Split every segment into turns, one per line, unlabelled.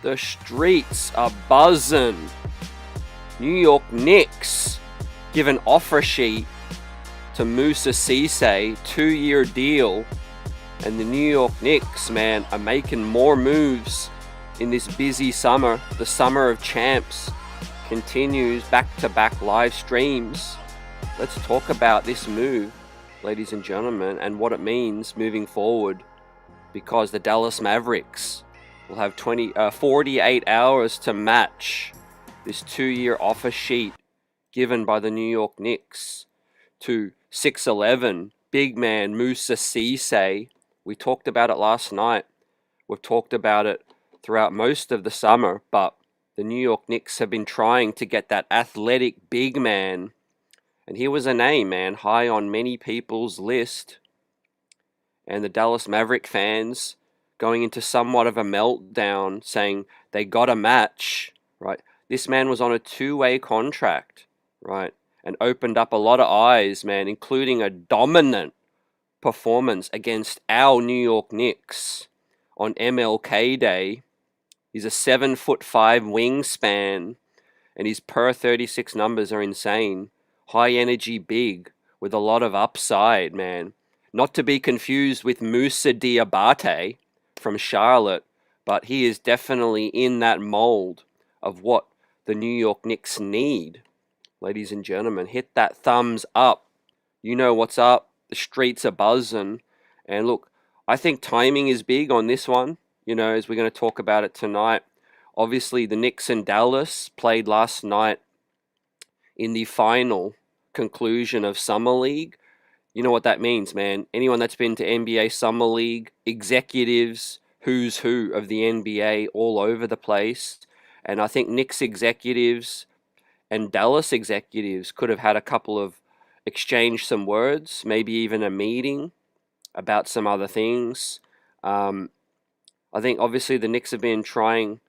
The streets are buzzing. New York Knicks give an offer sheet to MOUSSA Cisse, 2-year deal. And the New York Knicks, man, are making more moves in this busy summer. The summer of champs continues, back-to-back live streams. Let's talk about this move, ladies and gentlemen, and what it means moving forward, because the Dallas Mavericks will have 48 hours to match this 2-year offer sheet given by the New York Knicks to 6'11", big man MOUSSA Cisse. We talked about it last night. We've talked about it throughout most of the summer, but the New York Knicks have been trying to get that athletic big man. And here was a name, man, high on many people's list. And the Dallas Maverick fans going into somewhat of a meltdown, saying they got a match, right? This man was on a 2-way contract, right? And opened up a lot of eyes, man, including a dominant performance against our New York Knicks on MLK Day. He's a 7'5" wingspan, and his per 36 numbers are insane. High energy big with a lot of upside, man. Not to be confused with Moussa Diabate from Charlotte, but he is definitely in that mold of what the New York Knicks need. Ladies and gentlemen, hit that thumbs up. You know what's up. The streets are buzzing. And look, I think timing is big on this one, you know, as we're going to talk about it tonight. Obviously, the Knicks and Dallas played last night in the final conclusion of Summer League. You know what that means, man. Anyone that's been to NBA Summer League, executives, who's who of the NBA all over the place. And I think Knicks executives and Dallas executives could have had a couple of exchanged some words, maybe even a meeting about some other things. I think obviously the Knicks have been trying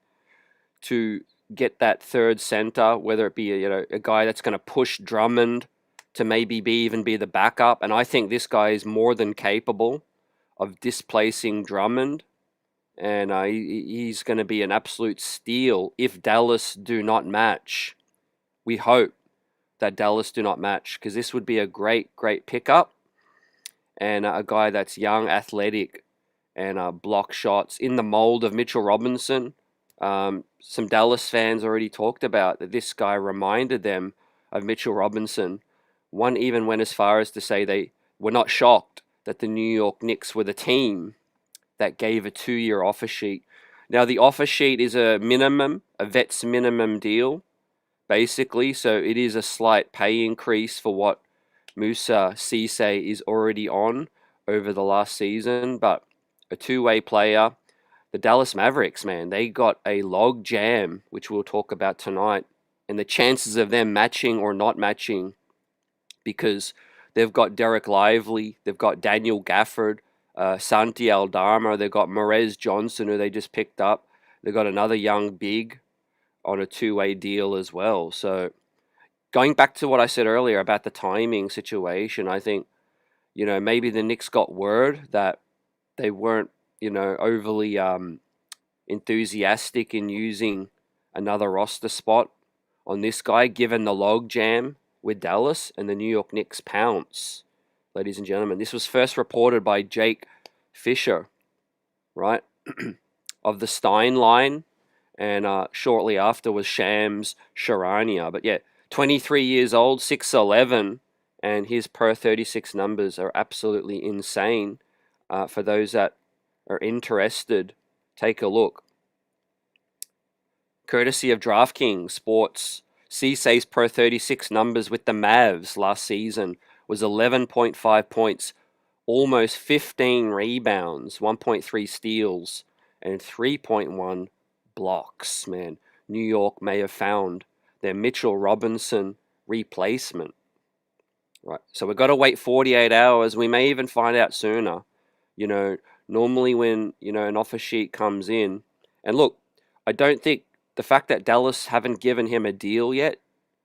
to get that third center, whether it be a guy that's going to push Drummond to maybe even be the backup. And I think this guy is more than capable of displacing Drummond. And he's going to be an absolute steal if Dallas do not match. We hope that Dallas do not match, because this would be a great pickup. And a guy that's young, athletic, and block shots in the mold of Mitchell Robinson. Some Dallas fans already talked about that this guy reminded them of Mitchell Robinson. One even went as far as to say they were not shocked that the New York Knicks were the team that gave a 2-year offer sheet. Now, the offer sheet is a vet's minimum deal, basically. So it is a slight pay increase for what MOUSSA Cisse is already on over the last season. But a 2-way player, the Dallas Mavericks, man, they got a log jam, which we'll talk about tonight. And the chances of them matching or not matching, because they've got Derek Lively, they've got Daniel Gafford, Santi Aldama, they've got Morez Johnson, who they just picked up. They've got another young big on a 2-way deal as well. So going back to what I said earlier about the timing situation, I think, maybe the Knicks got word that they weren't, overly enthusiastic in using another roster spot on this guy, given the log jam with Dallas, and the New York Knicks pounce. Ladies and gentlemen, this was first reported by Jake Fisher, right, of the Stein line, and shortly after was Shams Charania. But yeah, 23 years old, 6'11", and his per 36 numbers are absolutely insane. For those that are interested, take a look. Courtesy of DraftKings Sports, Cisse's per 36 numbers with the Mavs last season was 11.5 points, almost 15 rebounds, 1.3 steals, and 3.1 blocks. Man, New York may have found their Mitchell Robinson replacement. Right, so we've got to wait 48 hours. We may even find out sooner. Normally when, an offer sheet comes in, and look, I don't think the fact that Dallas haven't given him a deal yet,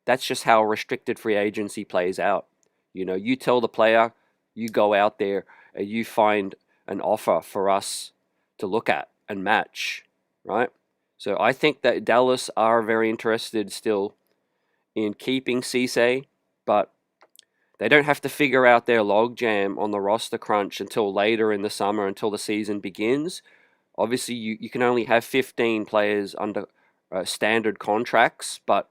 that's just how restricted free agency plays out. You tell the player, you go out there and you find an offer for us to look at and match, right? So I think that Dallas are very interested still in keeping Cisse, but they don't have to figure out their logjam on the roster crunch until later in the summer, until the season begins. Obviously, you can only have 15 players under standard contracts, but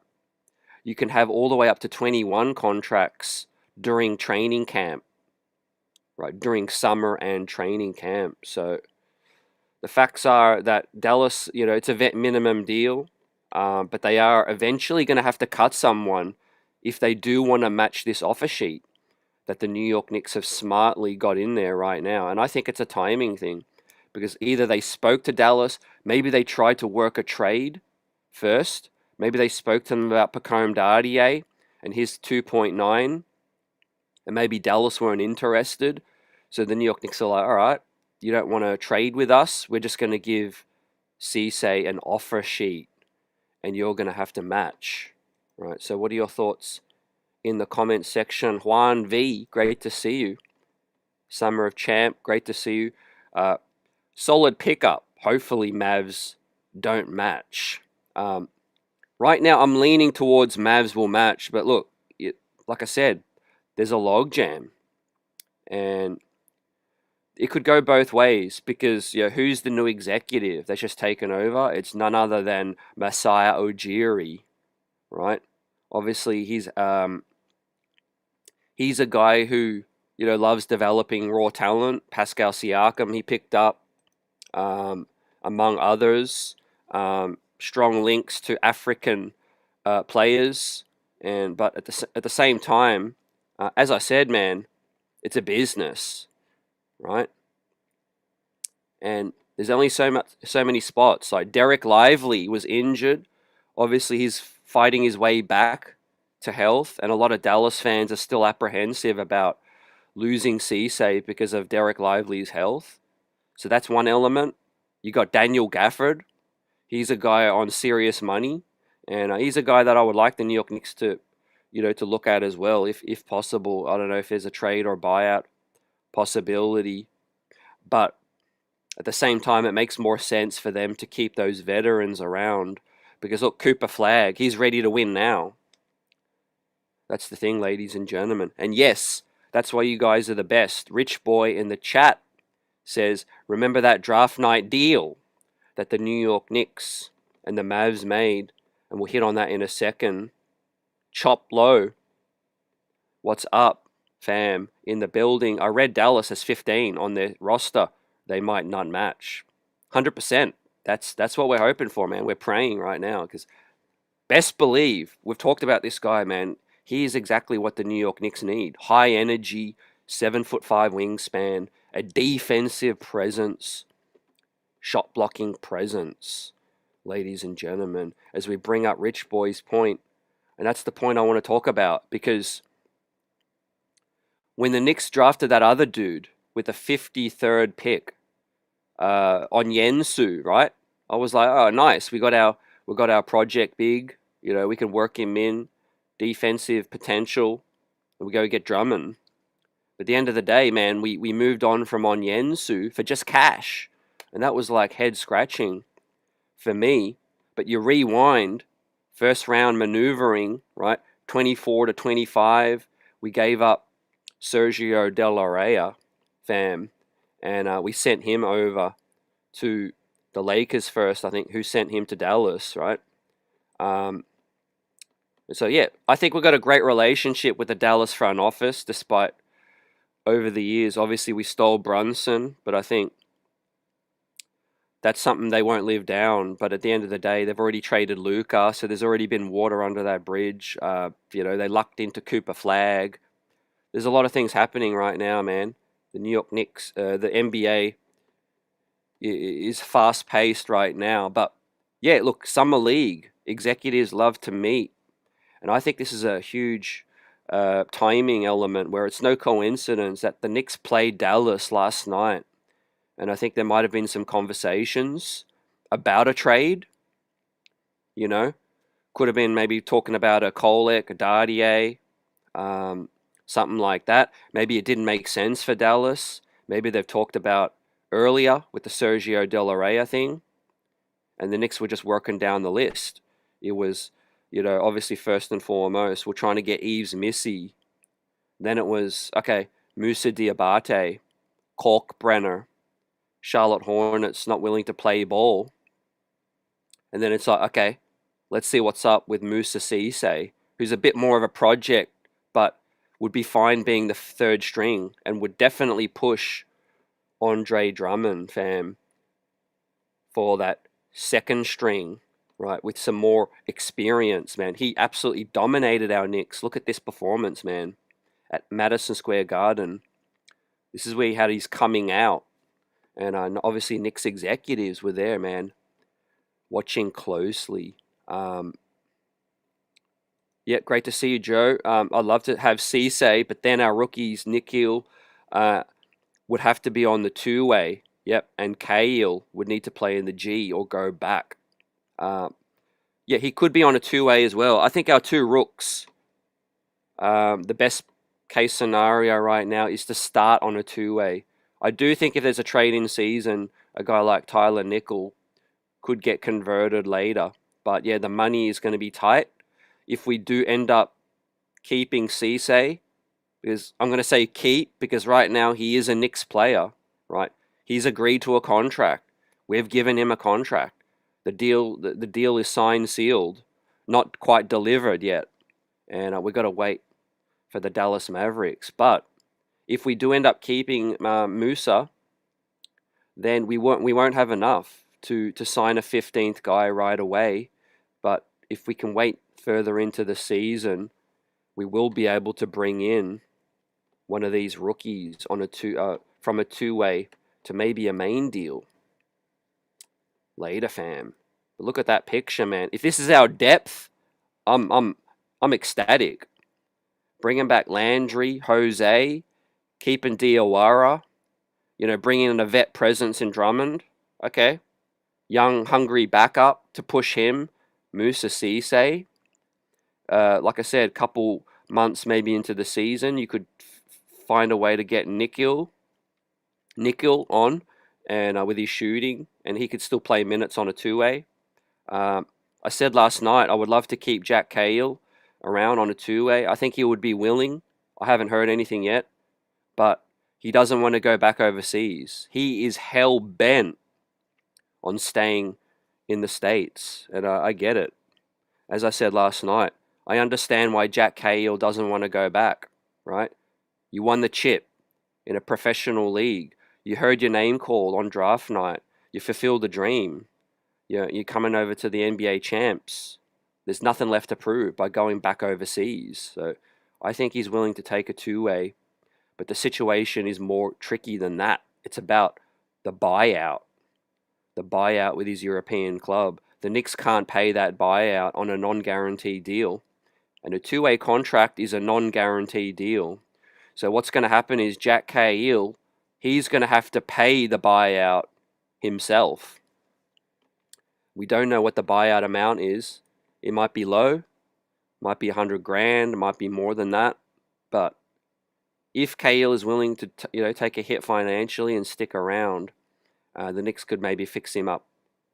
you can have all the way up to 21 contracts during training camp, right? During summer and training camp. So the facts are that Dallas, it's a vet minimum deal, but they are eventually going to have to cut someone if they do want to match this offer sheet that the New York Knicks have smartly got in there right now. And I think it's a timing thing because either they spoke to Dallas, maybe they tried to work a trade first, maybe they spoke to them about Pacome Dardier and his 2.9, and maybe Dallas weren't interested. So the New York Knicks are like, all right, you don't want to trade with us. We're just going to give Cisse an offer sheet and you're going to have to match. Right. So what are your thoughts in the comments section? Juan V, great to see you. Summer of Champ, great to see you. Solid pickup. Hopefully Mavs don't match. Right now I'm leaning towards Mavs will match, but look, like I said, there's a logjam. And it could go both ways because who's the new executive that's just taken over? It's none other than Masai Ujiri, right? Obviously, he's a guy who loves developing raw talent. Pascal Siakam he picked up, among others. Strong links to African players, but at the same time, as I said, man, it's a business. Right? And there's only so many spots. Like Derek Lively was injured. Obviously, he's fighting his way back to health, and a lot of Dallas fans are still apprehensive about losing Cisse because of Derek Lively's health. So that's one element. You got Daniel Gafford. He's a guy on serious money, and he's a guy that I would like the New York Knicks to look at as well, if possible. I don't know if there's a trade or buyout possibility, but at the same time, it makes more sense for them to keep those veterans around because look, Cooper Flagg, he's ready to win now. That's the thing, ladies and gentlemen. And yes, that's why you guys are the best. Rich Boy in the chat says, remember that draft night deal that the New York Knicks and the Mavs made? And we'll hit on that in a second. Chop Low, what's up, fam? In the building. I read Dallas has 15 on their roster. They might not match. 100%. That's what we're hoping for, man. We're praying right now because best believe, we've talked about this guy, man. He is exactly what the New York Knicks need. High energy, 7'5" wingspan, a defensive presence, shot blocking presence, ladies and gentlemen, as we bring up Rich Boy's point. And that's the point I want to talk about because when the Knicks drafted that other dude with the 53rd pick, Onyensu, right? I was like, oh, nice. We got our project big. We can work him in, defensive potential, and we go get Drummond. But at the end of the day, man, we moved on from Onyensu for just cash, and that was like head scratching for me. But you rewind, first round maneuvering, right? 24 to 25, we gave up Sergio De La Rey, fam. And we sent him over to the Lakers first, I think, who sent him to Dallas, right? So, yeah, I think we've got a great relationship with the Dallas front office, despite over the years. Obviously, we stole Brunson, but I think that's something they won't live down. But at the end of the day, they've already traded Luka, so there's already been water under that bridge. They lucked into Cooper Flagg. There's a lot of things happening right now, man. The New York Knicks, the NBA is fast-paced right now. But, yeah, look, Summer League, executives love to meet. And I think this is a huge timing element where it's no coincidence that the Knicks played Dallas last night. And I think there might have been some conversations about a trade. Could have been maybe talking about a Kolek, a Dardier, something like that. Maybe it didn't make sense for Dallas. Maybe they've talked about earlier with the Sergio De La Rey thing. and the Knicks were just working down the list. It was, obviously first and foremost, we're trying to get Eves Missy. Then it was, okay, Moussa Diabate, Kalkbrenner, Charlotte Hornets not willing to play ball. And then it's like, okay, let's see what's up with Moussa Cisse, who's a bit more of a project, but would be fine being the third string and would definitely push Andre Drummond, fam, for that second string, right, with some more experience, man. He absolutely dominated our Knicks. Look at this performance, man, at Madison Square Garden. This is where he had his coming out. And obviously Knicks executives were there, man, watching closely. Yeah, great to see you, Joe. I'd love to have Cisse, but then our rookies, Nikhil, would have to be on the two-way. Yep, and Kale would need to play in the G or go back. Yeah, he could be on a two-way as well. I think our two rooks, the best case scenario right now is to start on a two-way. I do think if there's a trade-in season, a guy like Tyler Nickel could get converted later. But yeah, the money is going to be tight. If we do end up keeping Cisse, because I'm going to say keep, because right now he is a Knicks player, right? He's agreed to a contract. We've given him a contract. The deal is signed, sealed, not quite delivered yet, and we've got to wait for the Dallas Mavericks. But if we do end up keeping MOUSSA, then we won't have enough to sign a 15th guy right away. But if we can wait further into the season, we will be able to bring in one of these rookies on from a two-way to maybe a main deal later, fam. But look at that picture, man. If this is our depth, I'm ecstatic. Bringing back Landry, Jose, keeping Diawara, bringing in a vet presence in Drummond. Okay, young, hungry backup to push him. Moussa Cisse. Like I said, couple months maybe into the season, you could find a way to get Nikhil on, and with his shooting, and he could still play minutes on a two-way. I said last night I would love to keep Jack Cahill around on a two-way. I think he would be willing. I haven't heard anything yet, but he doesn't want to go back overseas. He is hell-bent on staying in the States, and I get it. As I said last night, I understand why Jack Cahill doesn't want to go back, right? You won the chip in a professional league. You heard your name called on draft night. You fulfilled the dream. You're coming over to the NBA champs. There's nothing left to prove by going back overseas. So I think he's willing to take a two-way. But the situation is more tricky than that. It's about the buyout. The buyout with his European club. The Knicks can't pay that buyout on a non-guaranteed deal. And a two-way contract is a non-guaranteed deal. So what's going to happen is Jack Cahill, he's going to have to pay the buyout himself. We don't know what the buyout amount is. It might be low, might be 100 grand, might be more than that. But if Cahill is willing to take a hit financially and stick around, the Knicks could maybe fix him up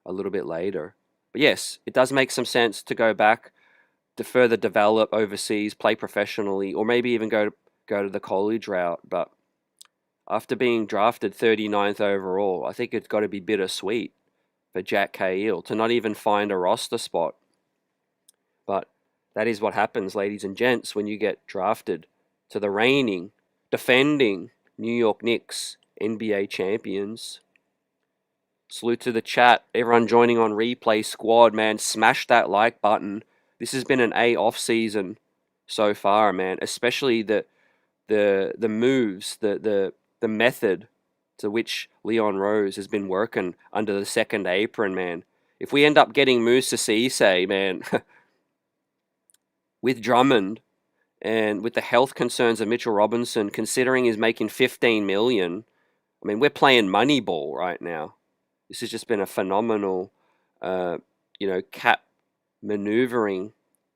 a little bit later. But yes, it does make some sense to go back to further develop overseas, play professionally, or maybe even go to the college route. But after being drafted 39th overall, I think it's got to be bittersweet for Jack Cahill to not even find a roster spot. But that is what happens, ladies and gents, when you get drafted to the reigning, defending New York Knicks NBA champions. Salute to the chat. Everyone joining on Replay Squad, man. Smash that like button. This has been an A off season so far, man. Especially the moves, the method to which Leon Rose has been working under the second apron, man. If we end up getting Moussa Cisse, man, with Drummond and with the health concerns of Mitchell Robinson, considering he's making $15 million, I mean, we're playing Moneyball right now. This has just been a phenomenal, cap maneuvering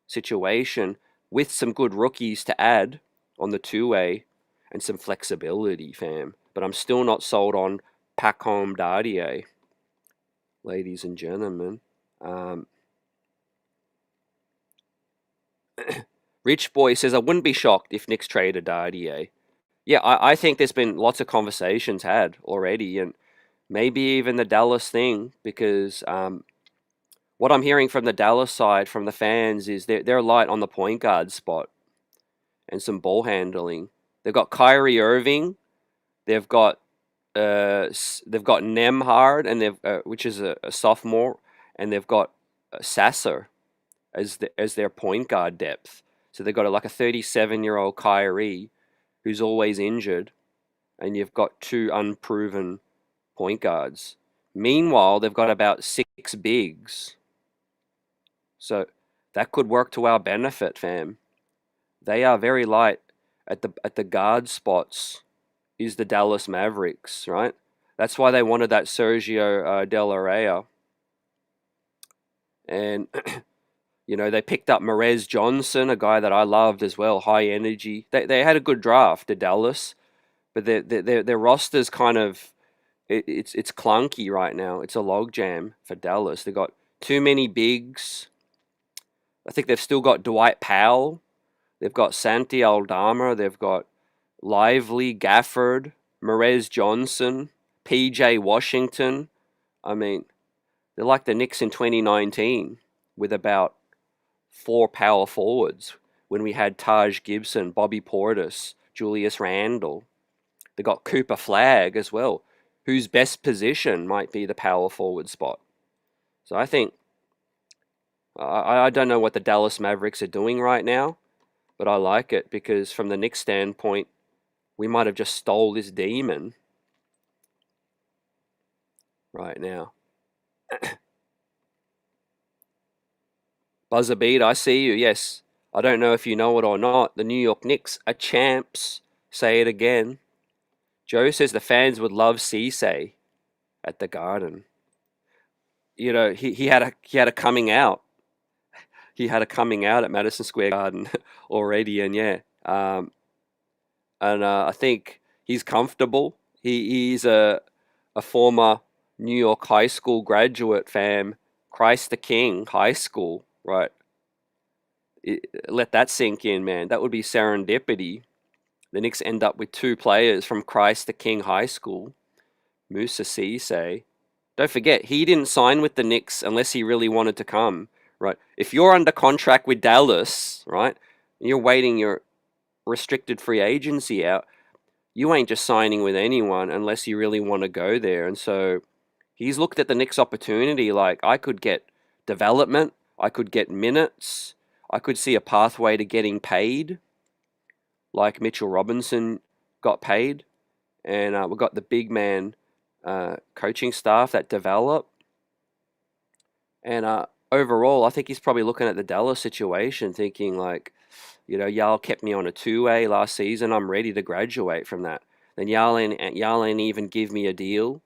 situation with some good rookies to add on the two-way and some flexibility, fam. But I'm still not sold on Pacom Dardier. ladies and gentlemen. Um, Rich Boy says, I wouldn't be shocked if Knicks traded Dardier. Yeah, I think there's been lots of conversations had already, and maybe even the Dallas thing, because what I'm hearing from the Dallas side, from the fans, is they're light on the point guard spot and some ball handling. They've got Kyrie Irving, they've got they've got Nemhard, and which is a sophomore, and they've got Sasser as their point guard depth. So they've got like a 37-year-old Kyrie who's always injured, and you've got two unproven point guards. Meanwhile, they've got about six bigs. So that could work to our benefit, fam. They are very light at the guard spots. Is the Dallas Mavericks, right? That's why they wanted that Sergio De La Rey. And they picked up Merez Johnson, a guy that I loved as well, high energy. They had a good draft to Dallas, but their roster's kind of it's clunky right now. It's a logjam for Dallas. They got too many bigs. I think they've still got Dwight Powell. They've got Santi Aldama. They've got Lively, Gafford, Merez Johnson, PJ Washington. I mean, they're like the Knicks in 2019 with about four power forwards when we had Taj Gibson, Bobby Portis, Julius Randle. They got Cooper Flagg as well, whose best position might be the power forward spot. So I think I don't know what the Dallas Mavericks are doing right now, but I like it because from the Knicks standpoint, we might have just stole this demon right now. Buzzer beat, I see you. Yes, I don't know if you know it or not. The New York Knicks are champs. Say it again. Joe says the fans would love Cisse at the Garden. He had a coming out. He had a coming out at Madison Square Garden already, and yeah, and I think he's comfortable. He's a former New York high school graduate, fam. Christ the King High School, right? Let that sink in, man. That would be serendipity. The Knicks end up with two players from Christ the King High School. Moussa Cisse. Don't forget, he didn't sign with the Knicks unless he really wanted to come, right? If you're under contract with Dallas, right, and you're waiting your restricted free agency out, you ain't just signing with anyone unless you really want to go there. And so he's looked at the Knicks opportunity like, I could get development, I could get minutes, I could see a pathway to getting paid like Mitchell Robinson got paid. And we've got the big man coaching staff that develop. And overall, I think he's probably looking at the Dallas situation thinking like, y'all kept me on a two-way last season. I'm ready to graduate from that. Then y'all ain't even give me a deal.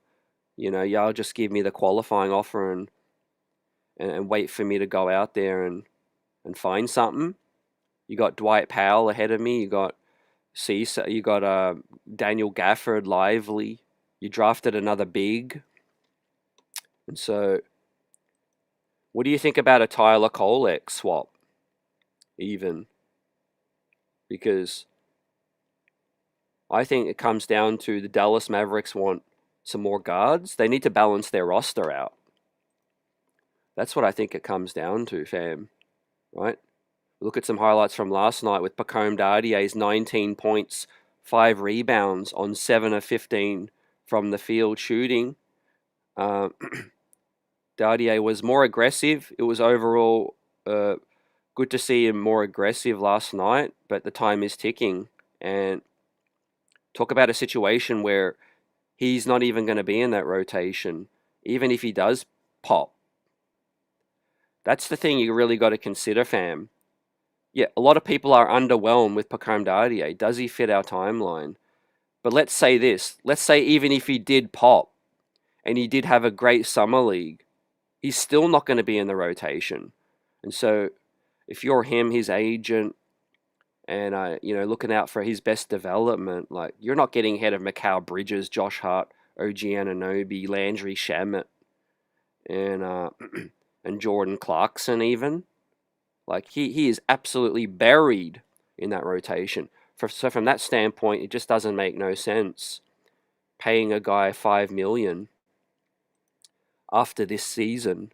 Y'all just give me the qualifying offer and wait for me to go out there and find something. You got Dwight Powell ahead of me. You got Cisse. You got Daniel Gafford, Lively. You drafted another big. And so, what do you think about a Tyler Kolek swap? Even because I think it comes down to the Dallas Mavericks want some more guards. They need to balance their roster out. That's what I think it comes down to, fam. Right? Look at some highlights from last night with Pacome Dardier's 19 points, 5 rebounds on 7 of 15 from the field shooting. Dardier was more aggressive. It was overall good to see him more aggressive last night, but the time is ticking. And talk about a situation where he's not even going to be in that rotation, even if he does pop. That's the thing you really got to consider, fam. Yeah, a lot of people are underwhelmed with Pacome Dardier. Does he fit our timeline? But let's say this. Let's say even if he did pop and he did have a great summer league, he's still not going to be in the rotation. And so if you're him, his agent, and looking out for his best development, like you're not getting ahead of Mikal Bridges, Josh Hart, OG Anunoby, Landry Shamet. and and Jordan Clarkson even. Like he is absolutely buried in that rotation. So from that standpoint, it just doesn't make no sense paying a guy $5 million after this season.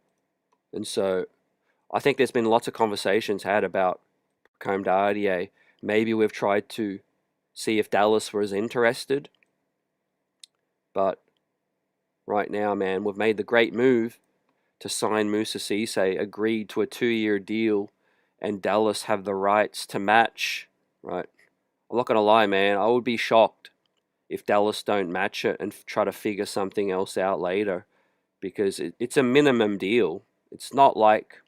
And so I think there's been lots of conversations had about Comdardier. Maybe we've tried to see if Dallas was interested, but right now, man, we've made the great move to sign MOUSSA Cisse, agreed to a 2-year deal, and Dallas have the rights to match. Right, I'm not gonna lie, man. I would be shocked if Dallas don't match it and try to figure something else out later, because it's a minimum deal. It's not like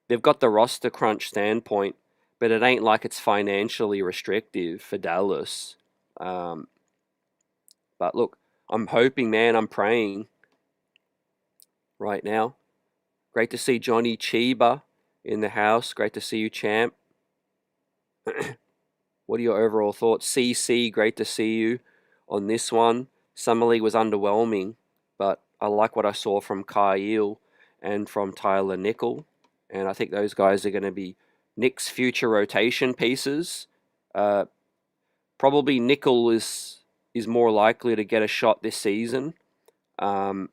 they've got the roster crunch standpoint, but it ain't like it's financially restrictive for Dallas. But look, I'm hoping, man, I'm praying right now. Great to see Johnny Chiba in the house. Great to see you, champ. What are your overall thoughts? CC, great to see you on this one. Summer League was underwhelming, but I like what I saw from Kyle and from Tyler Nickel. And I think those guys are going to be Knicks' future rotation pieces. Probably Nickel is more likely to get a shot this season. Yeah,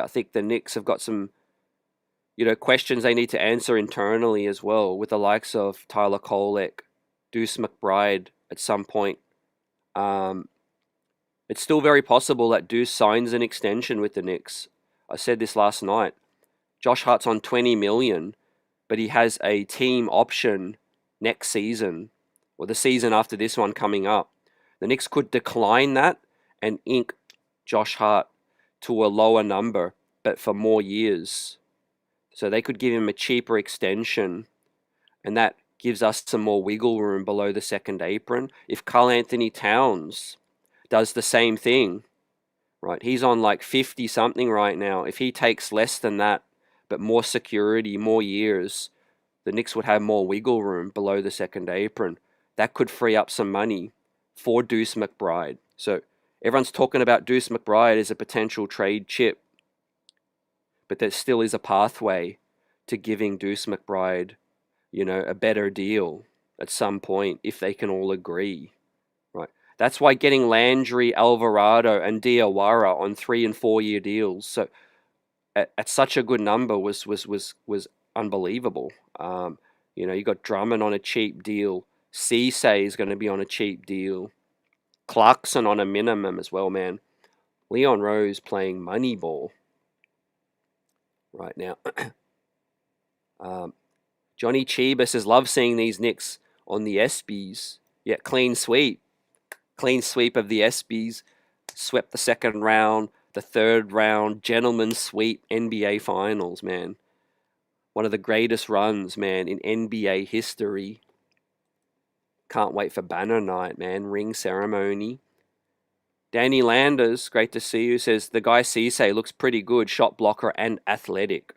I think the Knicks have got some questions they need to answer internally as well, with the likes of Tyler Kolek, Deuce McBride at some point. It's still very possible that Deuce signs an extension with the Knicks. I said this last night. Josh Hart's on $20 million, but he has a team option next season, or the season after this one coming up. The Knicks could decline that and ink Josh Hart to a lower number, but for more years. So they could give him a cheaper extension, and that gives us some more wiggle room below the second apron. If Karl Anthony Towns does the same thing, right? He's on like 50 something right now. If he takes less than that, but more security, more years, the Knicks would have more wiggle room below the second apron. That could free up some money for Deuce McBride. So everyone's talking about Deuce McBride as a potential trade chip, but there still is a pathway to giving Deuce McBride, a better deal at some point if they can all agree, right? That's why getting Landry, Alvarado, and Diawara on 3 and 4 year deals, so at such a good number was unbelievable. You got Drummond on a cheap deal. Cisse is going to be on a cheap deal. Clarkson on a minimum as well, man. Leon Rose playing money ball right now. Johnny Chiba says, love seeing these Knicks on the ESPYs. Yeah, clean sweep. Clean sweep of the ESPYs. Swept the second round, the third round, gentleman's sweep, NBA Finals, man. One of the greatest runs, man, in NBA history. Can't wait for banner night, man. Ring ceremony. Danny Landers, great to see you, says, the guy Cisse looks pretty good, shot blocker and athletic.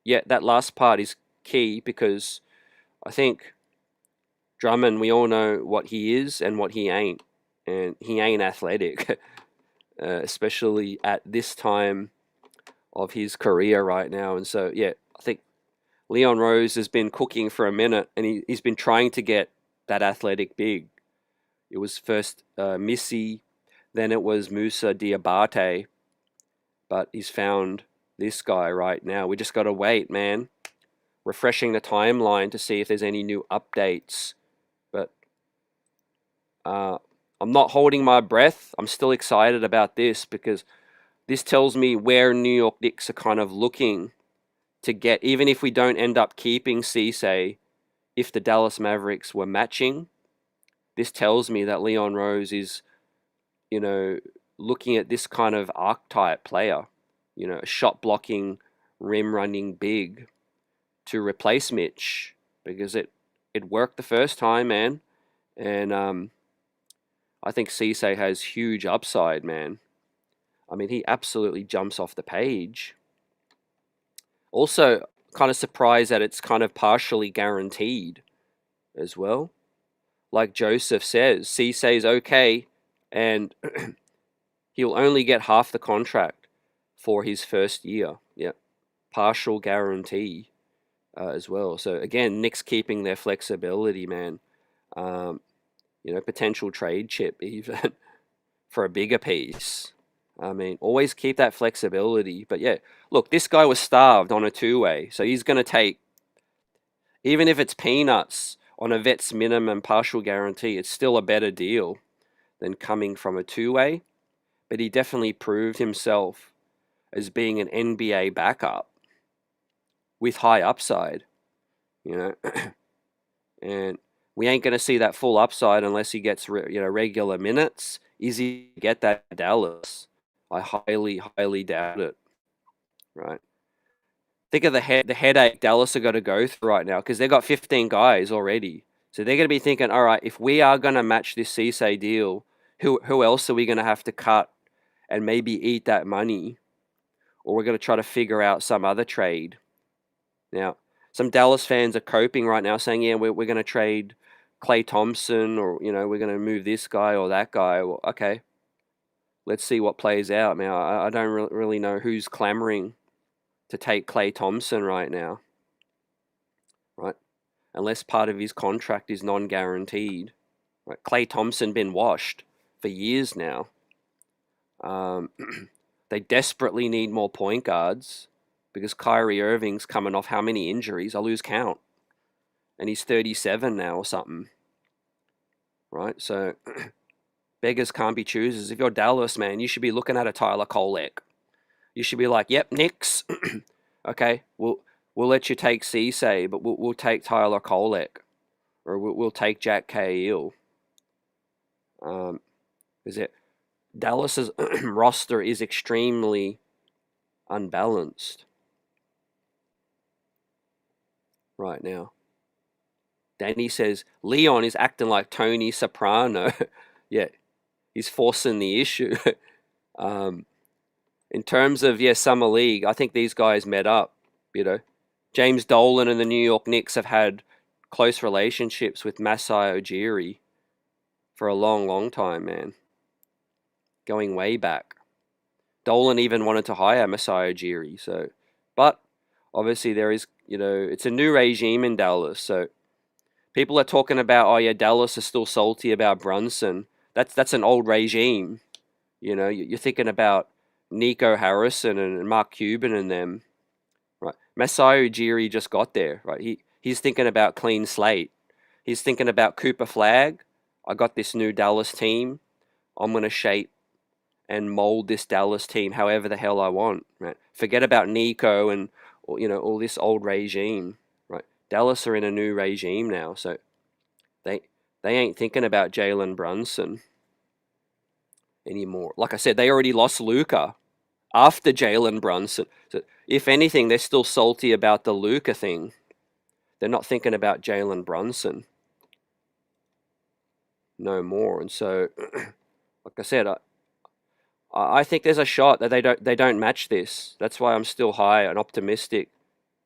Yeah, that last part is key, because I think Drummond, we all know what he is and what he ain't. And he ain't athletic, especially at this time of his career right now. And so, yeah, I think Leon Rose has been cooking for a minute, and he's been trying to get that athletic big. It was first Missy, then it was Moussa Diabate, but he's found this guy right now. We just got to wait, man. Refreshing the timeline to see if there's any new updates. But I'm not holding my breath. I'm still excited about this, because this tells me where New York Knicks are kind of looking to get, even if we don't end up keeping Cisse, if the Dallas Mavericks were matching. This tells me that Leon Rose is, looking at this kind of archetype player, a shot blocking, rim running big to replace Mitch, because it worked the first time, man. And I think Cisse has huge upside, man. I mean, he absolutely jumps off the page. Also, kind of surprised that it's kind of partially guaranteed as well. Like Joseph says, Cisse is okay, and he'll only get half the contract. for his first year. Yeah, partial guarantee as well. So again, Knicks keeping their flexibility, man. Potential trade chip even for a bigger piece. I mean, always keep that flexibility. But yeah, look, this guy was starved on a two-way, so he's going to take, even if it's peanuts on a vet's minimum partial guarantee, it's still a better deal than coming from a two-way. But he definitely proved himself as being an NBA backup with high upside, you know. And we ain't going to see that full upside unless he gets regular minutes. Is he get that Dallas? I highly, highly doubt it. Right? Think of the headache Dallas are going to go through right now because they've got 15 guys already. So they're going to be thinking, all right, if we are going to match this Cisse deal, who else are we going to have to cut and maybe eat that money? Or we're going to try to figure out some other trade. Now, some Dallas fans are coping right now saying, yeah, we're going to trade Klay Thompson, or, we're going to move this guy or that guy. Well, okay, let's see what plays out. Now, I don't really know who's clamoring to take Klay Thompson right now, right? Unless part of his contract is non-guaranteed. Right? Klay Thompson been washed for years now. They desperately need more point guards because Kyrie Irving's coming off how many injuries? I lose count. And he's 37 now or something. Right? So beggars can't be choosers. If you're Dallas, man, you should be looking at a Tyler Kolek. You should be like, yep, Knicks. Okay, we'll let you take Cisse, but we'll take Tyler Kolek. Or we'll take Jack Cahill. Is it Dallas's roster is extremely unbalanced right now. Danny says Leon is acting like Tony Soprano. Yeah, he's forcing the issue. In terms of summer league, I think these guys met up. James Dolan and the New York Knicks have had close relationships with Masai Ujiri for a long, long time, man. Going way back. Dolan even wanted to hire Masai Ujiri. So, but obviously there is, it's a new regime in Dallas. So people are talking about, oh yeah, Dallas is still salty about Brunson. That's an old regime. You're thinking about Nico Harrison and Mark Cuban and them. Right. Masai Ujiri just got there. Right. He's thinking about clean slate. He's thinking about Cooper Flag. I got this new Dallas team. I'm going to shape and mold this Dallas team however the hell I want. Right. Forget about Nico and all this old regime. Right. Dallas are in a new regime now, so they ain't thinking about Jalen Brunson anymore. Like I said, they already lost Luka after Jalen Brunson. So if anything, they're still salty about the Luka thing. They're not thinking about Jalen Brunson no more. And so, like I said, I think there's a shot that they don't match this. That's why I'm still high and optimistic.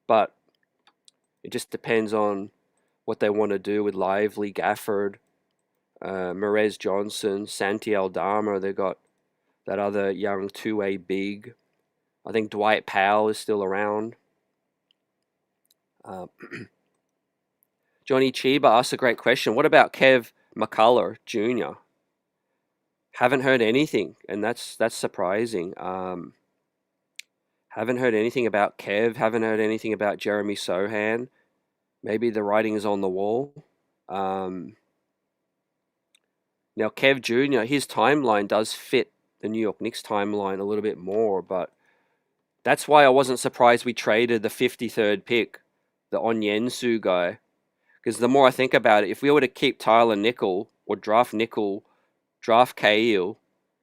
But it just depends on what they want to do with Lively, Gafford, Merez Johnson, Santi Aldama. They got that other young two-way big. I think Dwight Powell is still around. Johnny Chiba asked a great question. What about Kev McCullough Jr.? Haven't heard anything, and that's surprising. Haven't heard anything about Kev. Haven't heard anything about Jeremy Sohan. Maybe the writing is on the wall. Now, Kev Jr., his timeline does fit the New York Knicks timeline a little bit more, but that's why I wasn't surprised we traded the 53rd pick, the Onyensu guy. Because the more I think about it, if we were to keep Tyler Nickel, or draft Nickel, draft Cahill,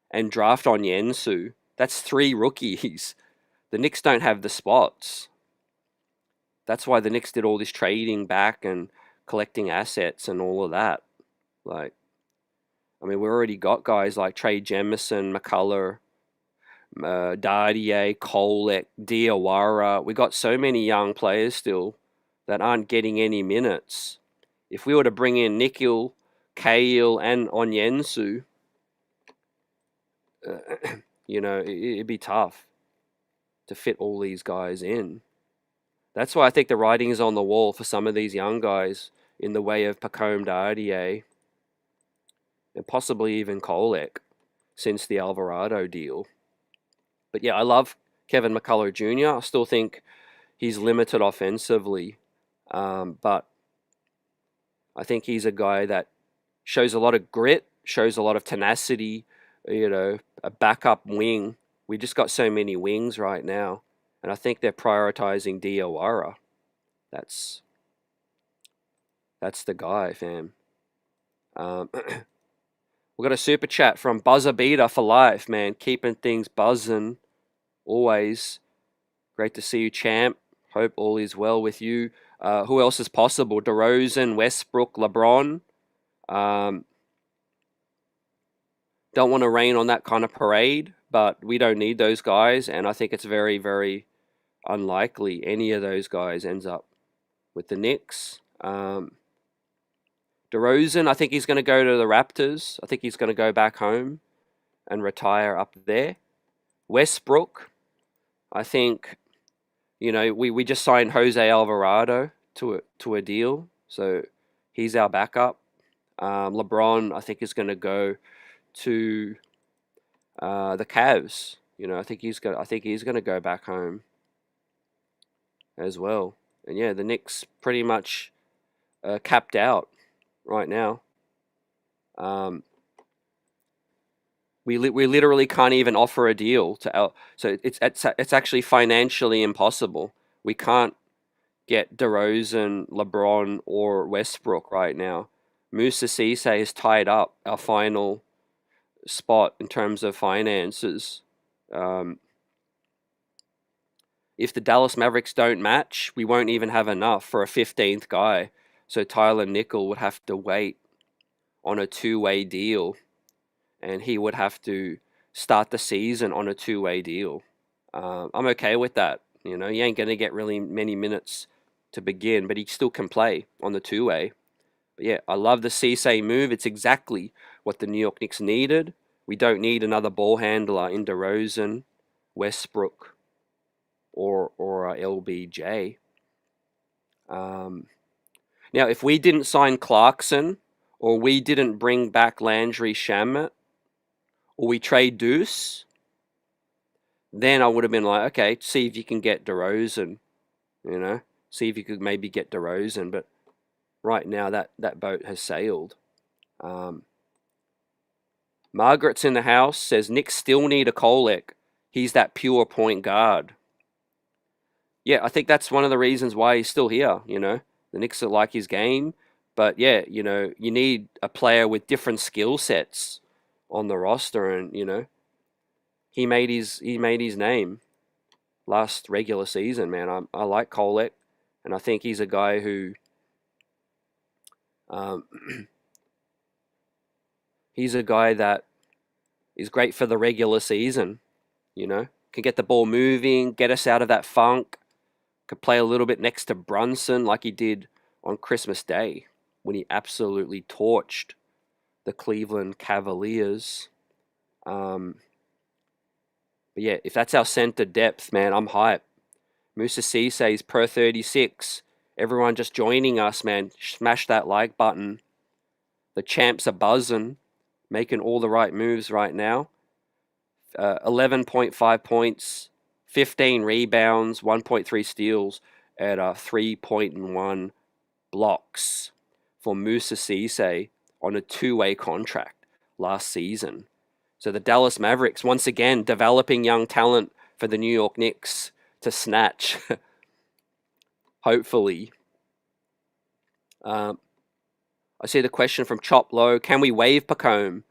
and draft Onyensu, that's 3 rookies. The Knicks don't have the spots. That's why the Knicks did all this trading back and collecting assets and all of that. Like, I mean, we already got guys like Trey Jemison, McCullough, Dardier, Kolek, Diawara. We got so many young players still that aren't getting any minutes. If we were to bring in Nikhil, Cahill, and Onyensu, it'd be tough. to fit all these guys in. That's why I think the writing is on the wall for some of these young guys in the way of Pacome Dardier and possibly even Kolek since the Alvarado deal. But yeah, I love Kevin McCullough Jr. I still think he's limited offensively, but I think he's a guy that shows a lot of grit, shows a lot of tenacity, a backup wing. We just got so many wings right now, and I think they're prioritizing Diawara. That's the guy, fam. We got a super chat from Buzzer Beater for life, man. Keeping things buzzing, always. Great to see you, champ. Hope all is well with you. Who else is possible? DeRozan, Westbrook, LeBron. Don't want to rain on that kind of parade, but we don't need those guys, and I think it's very, very unlikely any of those guys ends up with the Knicks. DeRozan, I think he's going to go to the Raptors. I think he's going to go back home and retire up there. Westbrook, I think, we just signed Jose Alvarado to a deal, so he's our backup. LeBron, I think, is going to go to the Cavs. I think he's going to go back home as well. And yeah, the Knicks pretty much capped out right now. We literally can't even offer a deal to so it's actually financially impossible. We can't get DeRozan, LeBron, or Westbrook right now. MOUSSA Cisse is tied up our final spot in terms of finances. If the Dallas Mavericks don't match, we won't even have enough for a 15th guy. So Tyler Nickel would have to wait on a two-way deal, and he would have to start the season on a two-way deal. I'm okay with that. He ain't going to get really many minutes to begin, but he still can play on the two-way. But yeah, I love the Cisse move. It's exactly what the New York Knicks needed. We don't need another ball handler in DeRozan, Westbrook, or LBJ. Now, if we didn't sign Clarkson, or we didn't bring back Landry Shamet, or we trade Deuce, then I would have been like, okay, see if you can get DeRozan, see if you could maybe get DeRozan. But right now, that boat has sailed. Margaret's in the house, says Knicks still need a Kolek. He's that pure point guard. Yeah, I think that's one of the reasons why he's still here, The Knicks like his game. But yeah, you need a player with different skill sets on the roster, and he made his name last regular season, man. I like Kolek, and I think he's a guy who he's a guy that is great for the regular season, can get the ball moving, get us out of that funk, could play a little bit next to Brunson like he did on Christmas Day when he absolutely torched the Cleveland Cavaliers. But yeah, if that's our center depth, man, I'm hyped. MOUSSA Cisse is per 36. Everyone just joining us, man. Smash that like button. The champs are buzzing, making all the right moves right now. 11.5 points, 15 rebounds, 1.3 steals, and 3.1 blocks for MOUSSA Cisse on a two-way contract last season. So the Dallas Mavericks, once again, developing young talent for the New York Knicks to snatch, hopefully. I see the question from Chop Low, can we waive Pacome?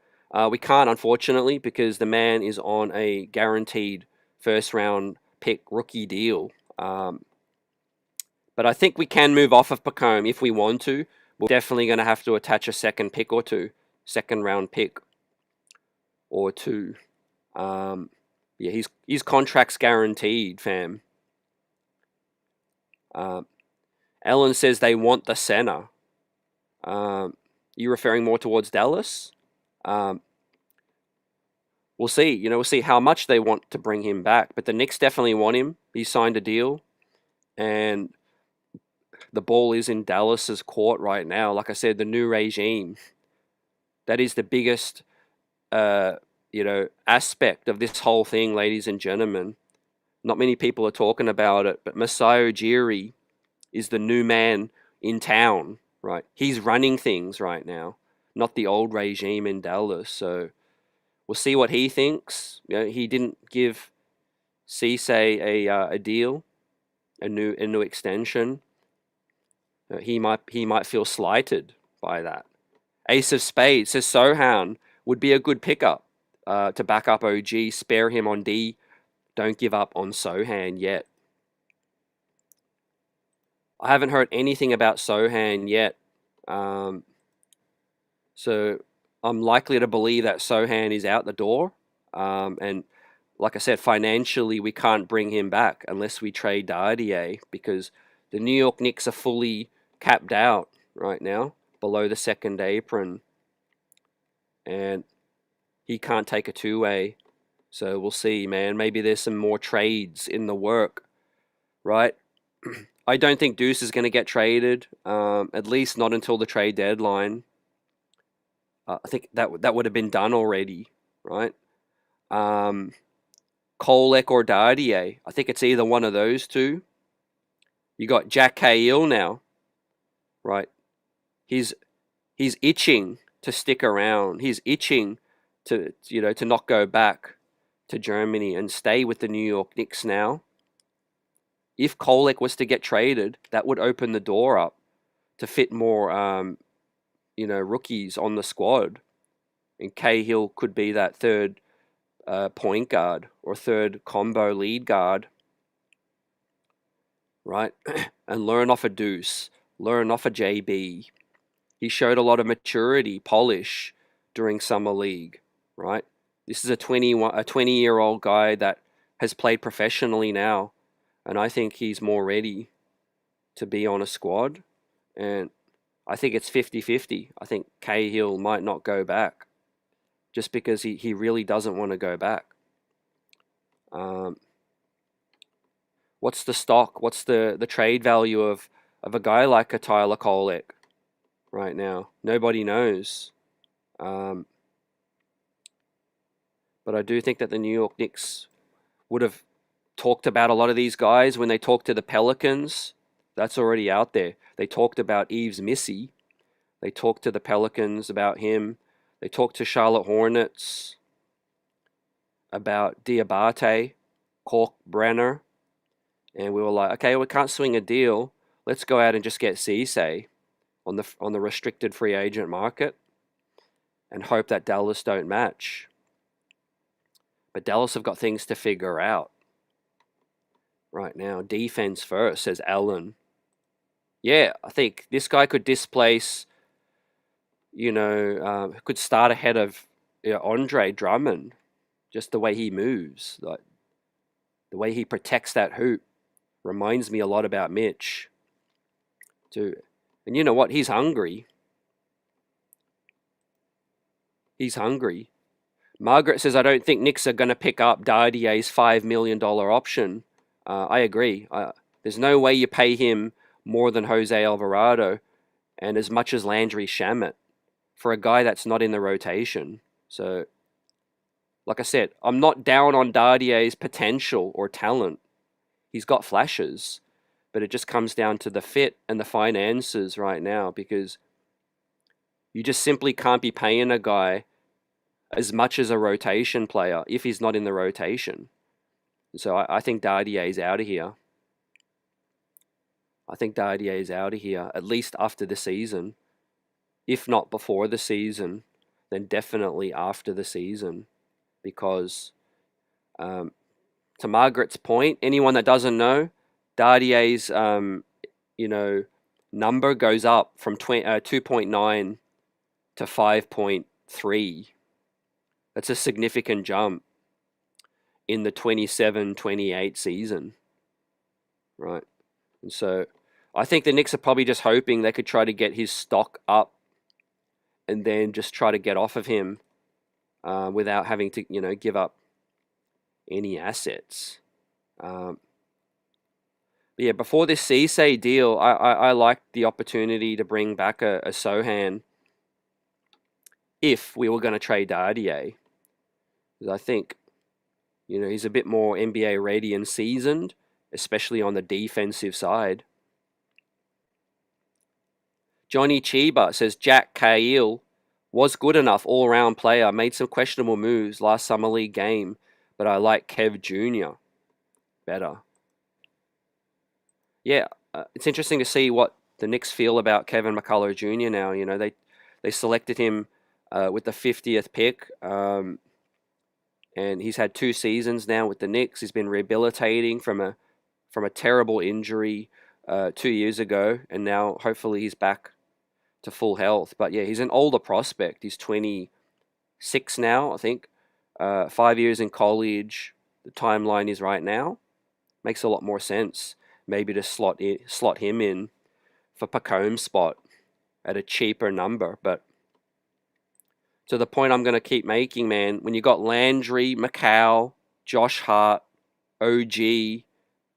We can't, unfortunately, because the man is on a guaranteed first-round pick rookie deal. But I think we can move off of Pacome if we want to. We're definitely going to have to attach a second pick or two, second-round pick or two. Yeah, his contract's guaranteed, fam. Ellen says they want the center. You referring more towards Dallas? we'll see. We'll see how much they want to bring him back. But the Knicks definitely want him. He signed a deal, and the ball is in Dallas's court right now. Like I said, the new regime, that is the biggest, aspect of this whole thing, ladies and gentlemen. Not many people are talking about it, but Masai Ujiri is the new man in town, right? He's running things right now, not the old regime in Dallas. So we'll see what he thinks. He didn't give Cisse a deal, a new extension. He might feel slighted by that. Ace of Spades says Sohan would be a good pickup to back up OG. Spare him on D. Don't give up on Sohan yet. I haven't heard anything about Sohan yet. So I'm likely to believe that Sohan is out the door. And like I said, financially, we can't bring him back unless we trade Dardier, because the New York Knicks are fully capped out right now, below the second apron. And he can't take a two-way. So we'll see, man. Maybe there's some more trades in the work, right? I don't think Deuce is going to get traded, at least not until the trade deadline. I think that would have been done already, right? Kolek or Dardier. I think it's either one of those two. You got Jack Cahill now, right? He's itching to stick around. He's itching to not go back to Germany and stay with the New York Knicks now. If Kolek was to get traded, that would open the door up to fit more rookies on the squad. And Cahill could be that third point guard or third combo lead guard, right? And learn off a Deuce, learn off a JB. He showed a lot of maturity, polish during summer league, right? This is a 20-year-old guy that has played professionally now, and I think he's more ready to be on a squad. And I think it's 50-50. I think Cahill might not go back just because he really doesn't want to go back. What's the stock? What's the trade value of a guy like a Tyler Kolek right now? Nobody knows. But I do think that the New York Knicks would have talked about a lot of these guys when they talked to the Pelicans. That's already out there. They talked about Yves Missy. They talked to the Pelicans about him. They talked to Charlotte Hornets about Diabate, Cork Brenner. And we were like, okay, we can't swing a deal. Let's go out and just get Cisse on the restricted free agent market and hope that Dallas don't match. But Dallas have got things to figure out right now. Defense first, says Allen. Yeah, I think this guy could displace, could start ahead of Andre Drummond. Just the way he moves, like the way he protects that hoop, reminds me a lot about Mitch, too. And you know what? He's hungry. He's hungry. Margaret says, I don't think Knicks are going to pick up Dardier's $5 million option. I agree. There's no way you pay him more than Jose Alvarado and as much as Landry Shamet for a guy that's not in the rotation. So, like I said, I'm not down on Dardier's potential or talent. He's got flashes, but it just comes down to the fit and the finances right now, because you just simply can't be paying a guy as much as a rotation player if he's not in the rotation. So I think Dardier is out of here. I think Dardier is out of here, at least after the season. If not before the season, then definitely after the season. Because, to Margaret's point, anyone that doesn't know, Dardier's, number goes up from 2.9 to 5.3. That's a significant jump in the 27-28 season, right? And so I think the Knicks are probably just hoping they could try to get his stock up and then just try to get off of him without having to, give up any assets. But yeah, before this Cisse deal, I liked the opportunity to bring back a Sohan if we were going to trade Dardier. Because I think, he's a bit more NBA ready and seasoned, especially on the defensive side. Johnny Chiba says Jack Cahill was good enough all-round player, made some questionable moves last summer league game, but I like Kev Jr. better. Yeah, it's interesting to see what the Knicks feel about Kevin McCullough Jr. now. They selected him with the 50th pick, and he's had 2 seasons now with the Knicks. He's been rehabilitating from a terrible injury 2 years ago, and now hopefully he's back to full health. But yeah, he's an older prospect. He's 26 now, I think. 5 years in college. The timeline is right now. Makes a lot more sense. Maybe to slot him in for Pacome's spot at a cheaper number. But to the point I'm going to keep making, man, when you got Landry, Macau, Josh Hart, OG,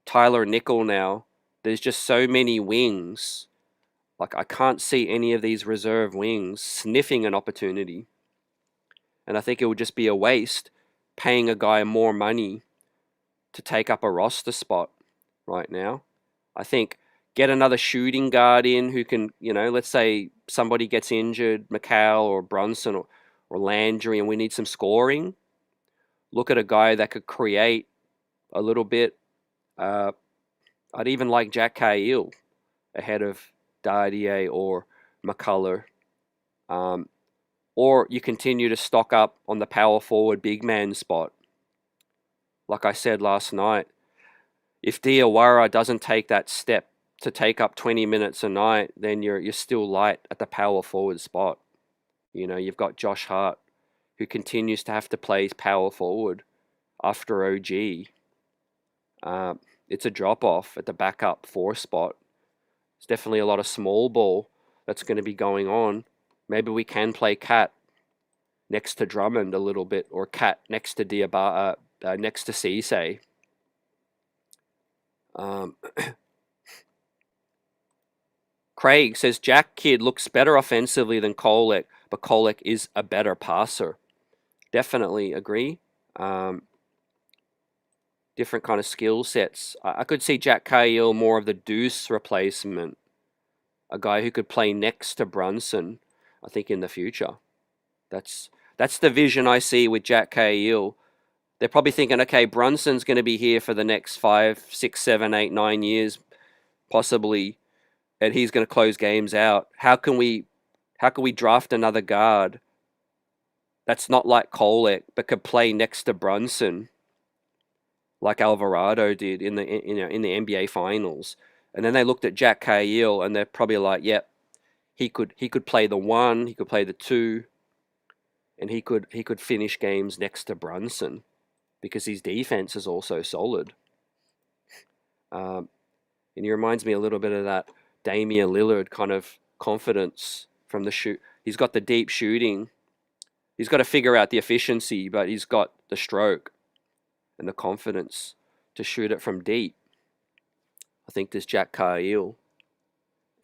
Tyler Nickel now, there's just so many wings. Like, I can't see any of these reserve wings sniffing an opportunity. And I think it would just be a waste paying a guy more money to take up a roster spot right now. I think get another shooting guard in who can, let's say somebody gets injured, Macau or Brunson or Landry, and we need some scoring. Look at a guy that could create a little bit. I'd even like Jack Cahill ahead of Dardier or McCullough. Or you continue to stock up on the power forward big man spot. Like I said last night, if Diawara doesn't take that step to take up 20 minutes a night, then you're still light at the power forward spot. You've got Josh Hart, who continues to have to play power forward after OG. It's a drop-off at the backup 4 spot. It's definitely a lot of small ball that's going to be going on. Maybe we can play Cat next to Drummond a little bit, or Cat next to next to Cisse. Craig says Jack Kidd looks better offensively than Kolek, but Kolek is a better passer. Definitely agree. Different kind of skill sets. I could see Jack Cahill more of the Deuce replacement. A guy who could play next to Brunson, I think, in the future. That's the vision I see with Jack Cahill. They're probably thinking, okay, Brunson's going to be here for the next 5, 6, 7, 8, 9 years, possibly, and he's going to close games out. How can we draft another guard that's not like Kolek, but could play next to Brunson, like Alvarado did in the NBA Finals? And then they looked at Jack Cahill, and they're probably like, yep, he could play the 1, he could play the 2, and he could finish games next to Brunson because his defense is also solid. And he reminds me a little bit of that Damian Lillard kind of confidence from the shoot. He's got the deep shooting. He's got to figure out the efficiency, but he's got the stroke and the confidence to shoot it from deep. I think there's Jack Cahill.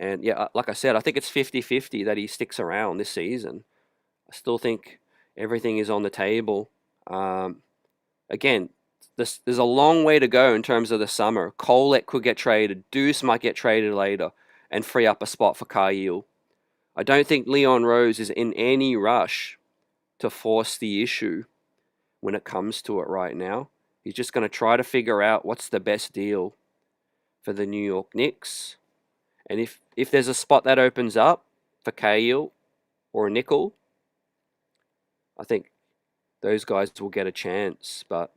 And yeah, like I said, I think it's 50-50 that he sticks around this season. I still think everything is on the table. Again, there's a long way to go in terms of the summer. Kolek could get traded. Deuce might get traded later and free up a spot for Cahill. I don't think Leon Rose is in any rush to force the issue when it comes to it right now. He's just going to try to figure out what's the best deal for the New York Knicks. And if there's a spot that opens up for Cahill or a nickel, I think those guys will get a chance. But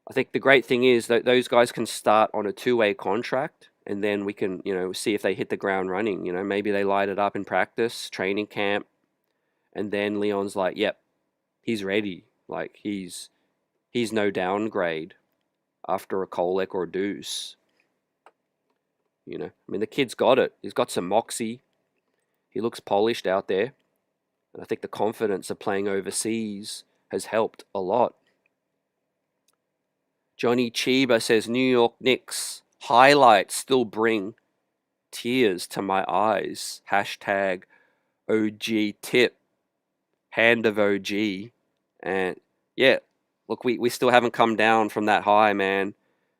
I think the great thing is that those guys can start on a 2-way contract, and then we can, see if they hit the ground running. Maybe they light it up in practice, training camp, and then Leon's like, yep, he's ready. Like, he's no downgrade after a Kolek or a Deuce. The kid's got it. He's got some moxie. He looks polished out there. And I think the confidence of playing overseas has helped a lot. Johnny Chiba says New York Knicks highlights still bring tears to my eyes. Hashtag OG tip. Hand of OG. And yeah, look, we still haven't come down from that high, man.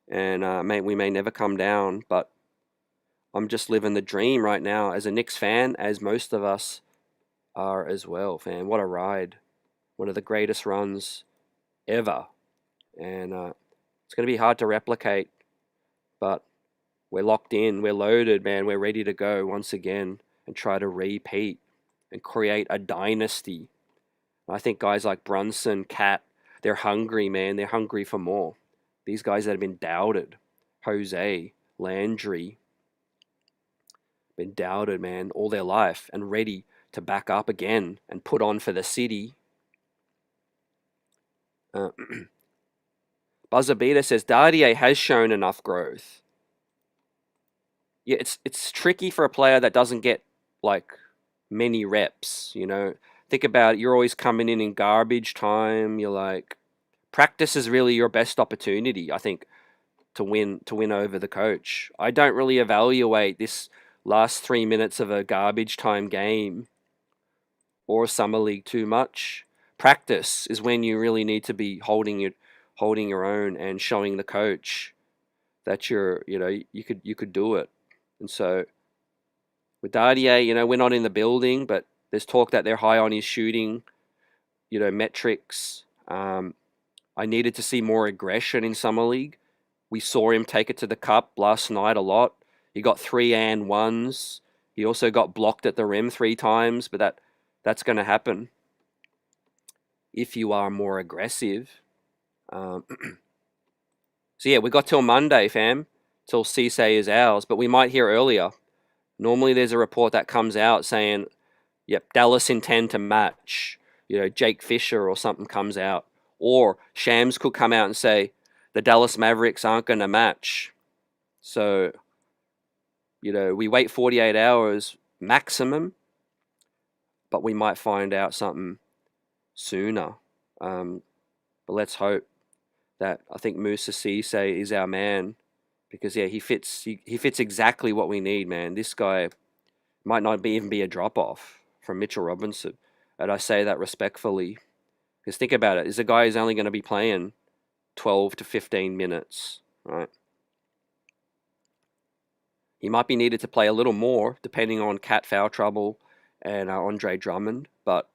And we may never come down, but I'm just living the dream right now as a Knicks fan, as most of us are as well, fam. What a ride. One of the greatest runs ever. And it's going to be hard to replicate, but we're locked in, we're loaded, man. We're ready to go once again and try to repeat and create a dynasty. I think guys like Brunson, Cat, they're hungry, man. They're hungry for more. These guys that have been doubted, Jose, Landry, been doubted, man, all their life and ready to back up again and put on for the city. Buzzer Beater says Dardier has shown enough growth. Yeah, it's tricky for a player that doesn't get like many reps, you know. Think about it, you're always coming in garbage time. You're like, practice is really your best opportunity, I think, to win over the coach. I don't really evaluate this last 3 minutes of a garbage time game or summer league too much. Practice is when you really need to be holding your own and showing the coach that you could do it. And so with Dardier, we're not in the building, but there's talk that they're high on his shooting, metrics. I needed to see more aggression in summer league. We saw him take it to the cup last night a lot. He got 3-and-1s. He also got blocked at the rim 3 times, but that's going to happen if you are more aggressive. So yeah, we got till Monday, fam, till Cisse is ours, but we might hear earlier. Normally there's a report that comes out saying, yep, Dallas intend to match. Jake Fisher or something comes out. Or Shams could come out and say, the Dallas Mavericks aren't going to match. So, we wait 48 hours maximum, but we might find out something sooner. But let's hope that I think MOUSSA Cisse is our man, because yeah, he fits exactly what we need, man. This guy might not even be a drop off from Mitchell Robinson, and I say that respectfully, because think about it: is a guy who's only going to be playing 12 to 15 minutes, right? He might be needed to play a little more, depending on Cat foul trouble and Andre Drummond. But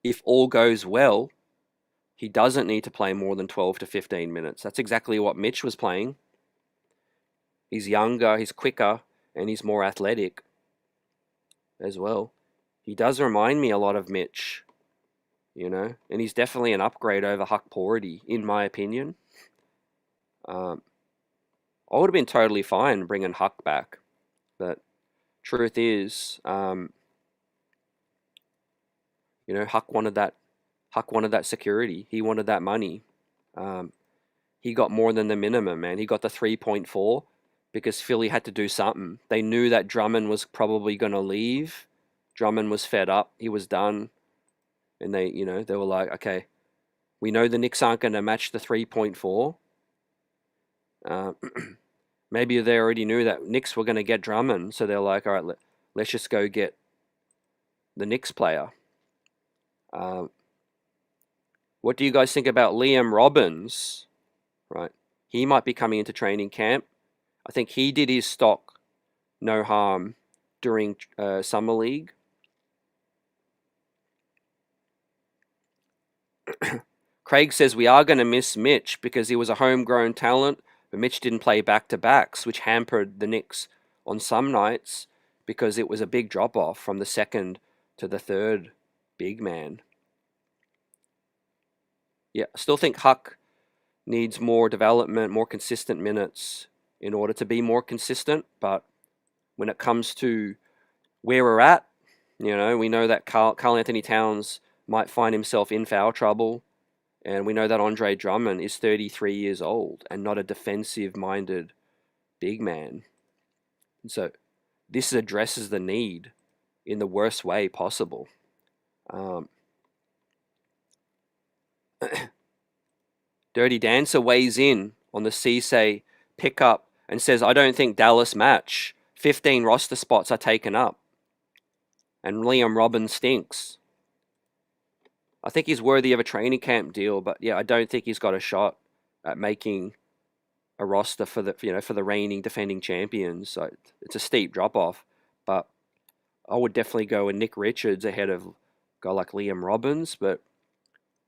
if all goes well, he doesn't need to play more than 12 to 15 minutes. That's exactly what Mitch was playing. He's younger, he's quicker, and he's more athletic as well. He does remind me a lot of Mitch, and he's definitely an upgrade over Huck Porty, in my opinion. I would have been totally fine bringing Huck back, but truth is, Huck wanted that. Huck wanted that security. He wanted that money. He got more than the minimum, man. He got the 3.4 because Philly had to do something. They knew that Drummond was probably going to leave. Drummond was fed up. He was done. And they were like, okay, we know the Knicks aren't going to match the 3.4. Maybe they already knew that Knicks were going to get Drummond. So they're like, all right, let's just go get the Knicks player. What do you guys think about Liam Robbins? Right, he might be coming into training camp. I think he did his stock no harm during summer league. Craig says we are going to miss Mitch because he was a homegrown talent, but Mitch didn't play back-to-backs, which hampered the Knicks on some nights because it was a big drop-off from the second to the third big man. Yeah, I still think Huck needs more development, more consistent minutes in order to be more consistent. But when it comes to where we're at, we know that Karl Anthony Towns might find himself in foul trouble. And we know that Andre Drummond is 33 years old and not a defensive-minded big man. And so this addresses the need in the worst way possible. Um, Dirty Dancer weighs in on the Cisse pickup and says, I don't think Dallas match. 15 roster spots are taken up. And Liam Robbins stinks. I think he's worthy of a training camp deal, but yeah, I don't think he's got a shot at making a roster for the reigning defending champions. So it's a steep drop off, but I would definitely go with Nick Richards ahead of a guy like Liam Robbins. But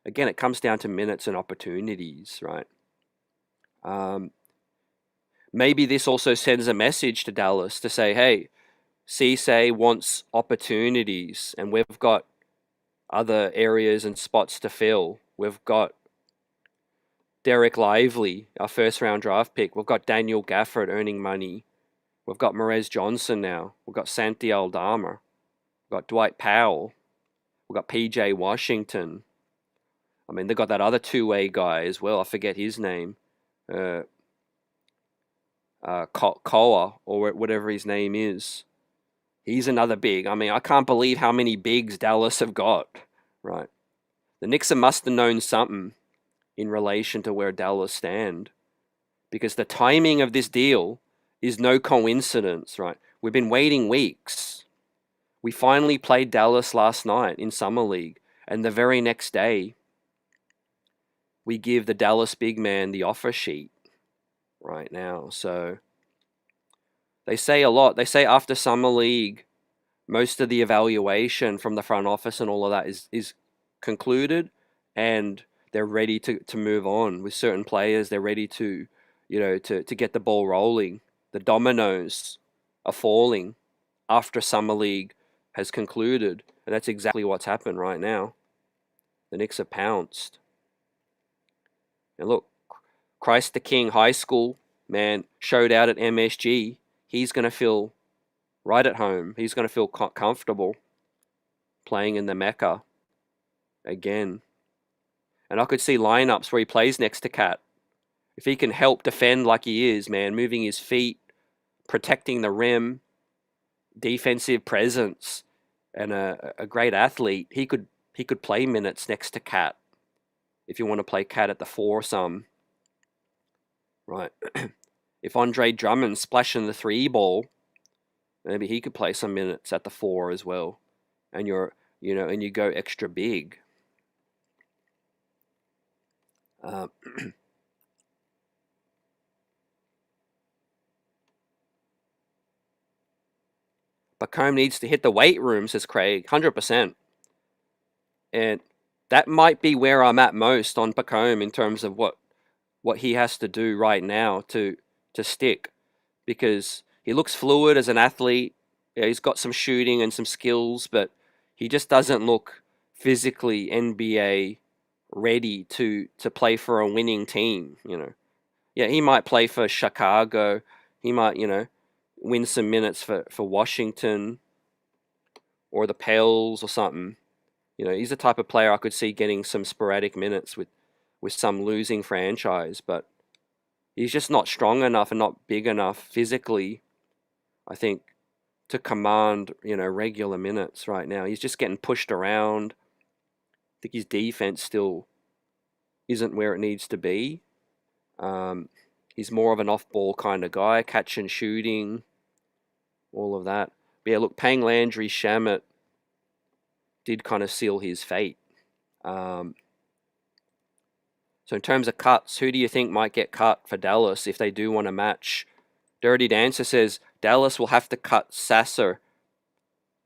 again, it comes down to minutes and opportunities, right? Maybe this also sends a message to Dallas to say, hey, Cisse wants opportunities, and we've got other areas and spots to fill. We've got Derek Lively, our first round draft pick. We've got Daniel Gafford earning money. We've got Murez Johnson now. We've got Santi Aldama. We've got Dwight Powell. We've got PJ Washington. I mean, they've got that other two-way guy as well. I forget his name. Koa, or whatever his name is. He's another big. I mean, I can't believe how many bigs Dallas have got, right? The Knicks must have known something in relation to where Dallas stand, because the timing of this deal is no coincidence, right? We've been waiting weeks. We finally played Dallas last night in Summer League, and the very next day, we give the Dallas big man the offer sheet right now. So they say a lot. They say after Summer League, most of the evaluation from the front office and all of that is concluded, and they're ready to move on with certain players. They're ready to, to get the ball rolling. The dominoes are falling after Summer League has concluded, and that's exactly what's happened right now. The Knicks have pounced. And look, Christ the King High School, man, showed out at MSG. He's going to feel right at home. He's going to feel comfortable playing in the Mecca again. And I could see lineups where he plays next to Cat. If he can help defend like he is, man, moving his feet, protecting the rim, defensive presence, and a great athlete, he could play minutes next to Cat. If you want to play Cat at the 4 some, right? If Andre Drummond's splashing the 3 ball, maybe he could play some minutes at the 4 as well. And and you go extra big. Bacombe needs to hit the weight room, says Craig, 100%. And that might be where I'm at most on Bacombe in terms of what he has to do right now to stick, because he looks fluid as an athlete. Yeah, he's got some shooting and some skills, but he just doesn't look physically NBA ready to play for a winning team. Yeah, he might play for Chicago. He might, win some minutes for Washington or the Pels or something. He's the type of player I could see getting some sporadic minutes with some losing franchise, but he's just not strong enough and not big enough physically, I think, to command, regular minutes right now. He's just getting pushed around. I think his defense still isn't where it needs to be. He's more of an off-ball kind of guy, catch and shooting, all of that. But yeah, look, paying Landry Shamet did kind of seal his fate. So in terms of cuts, who do you think might get cut for Dallas if they do want to match? Dirty Dancer says Dallas will have to cut Sasser,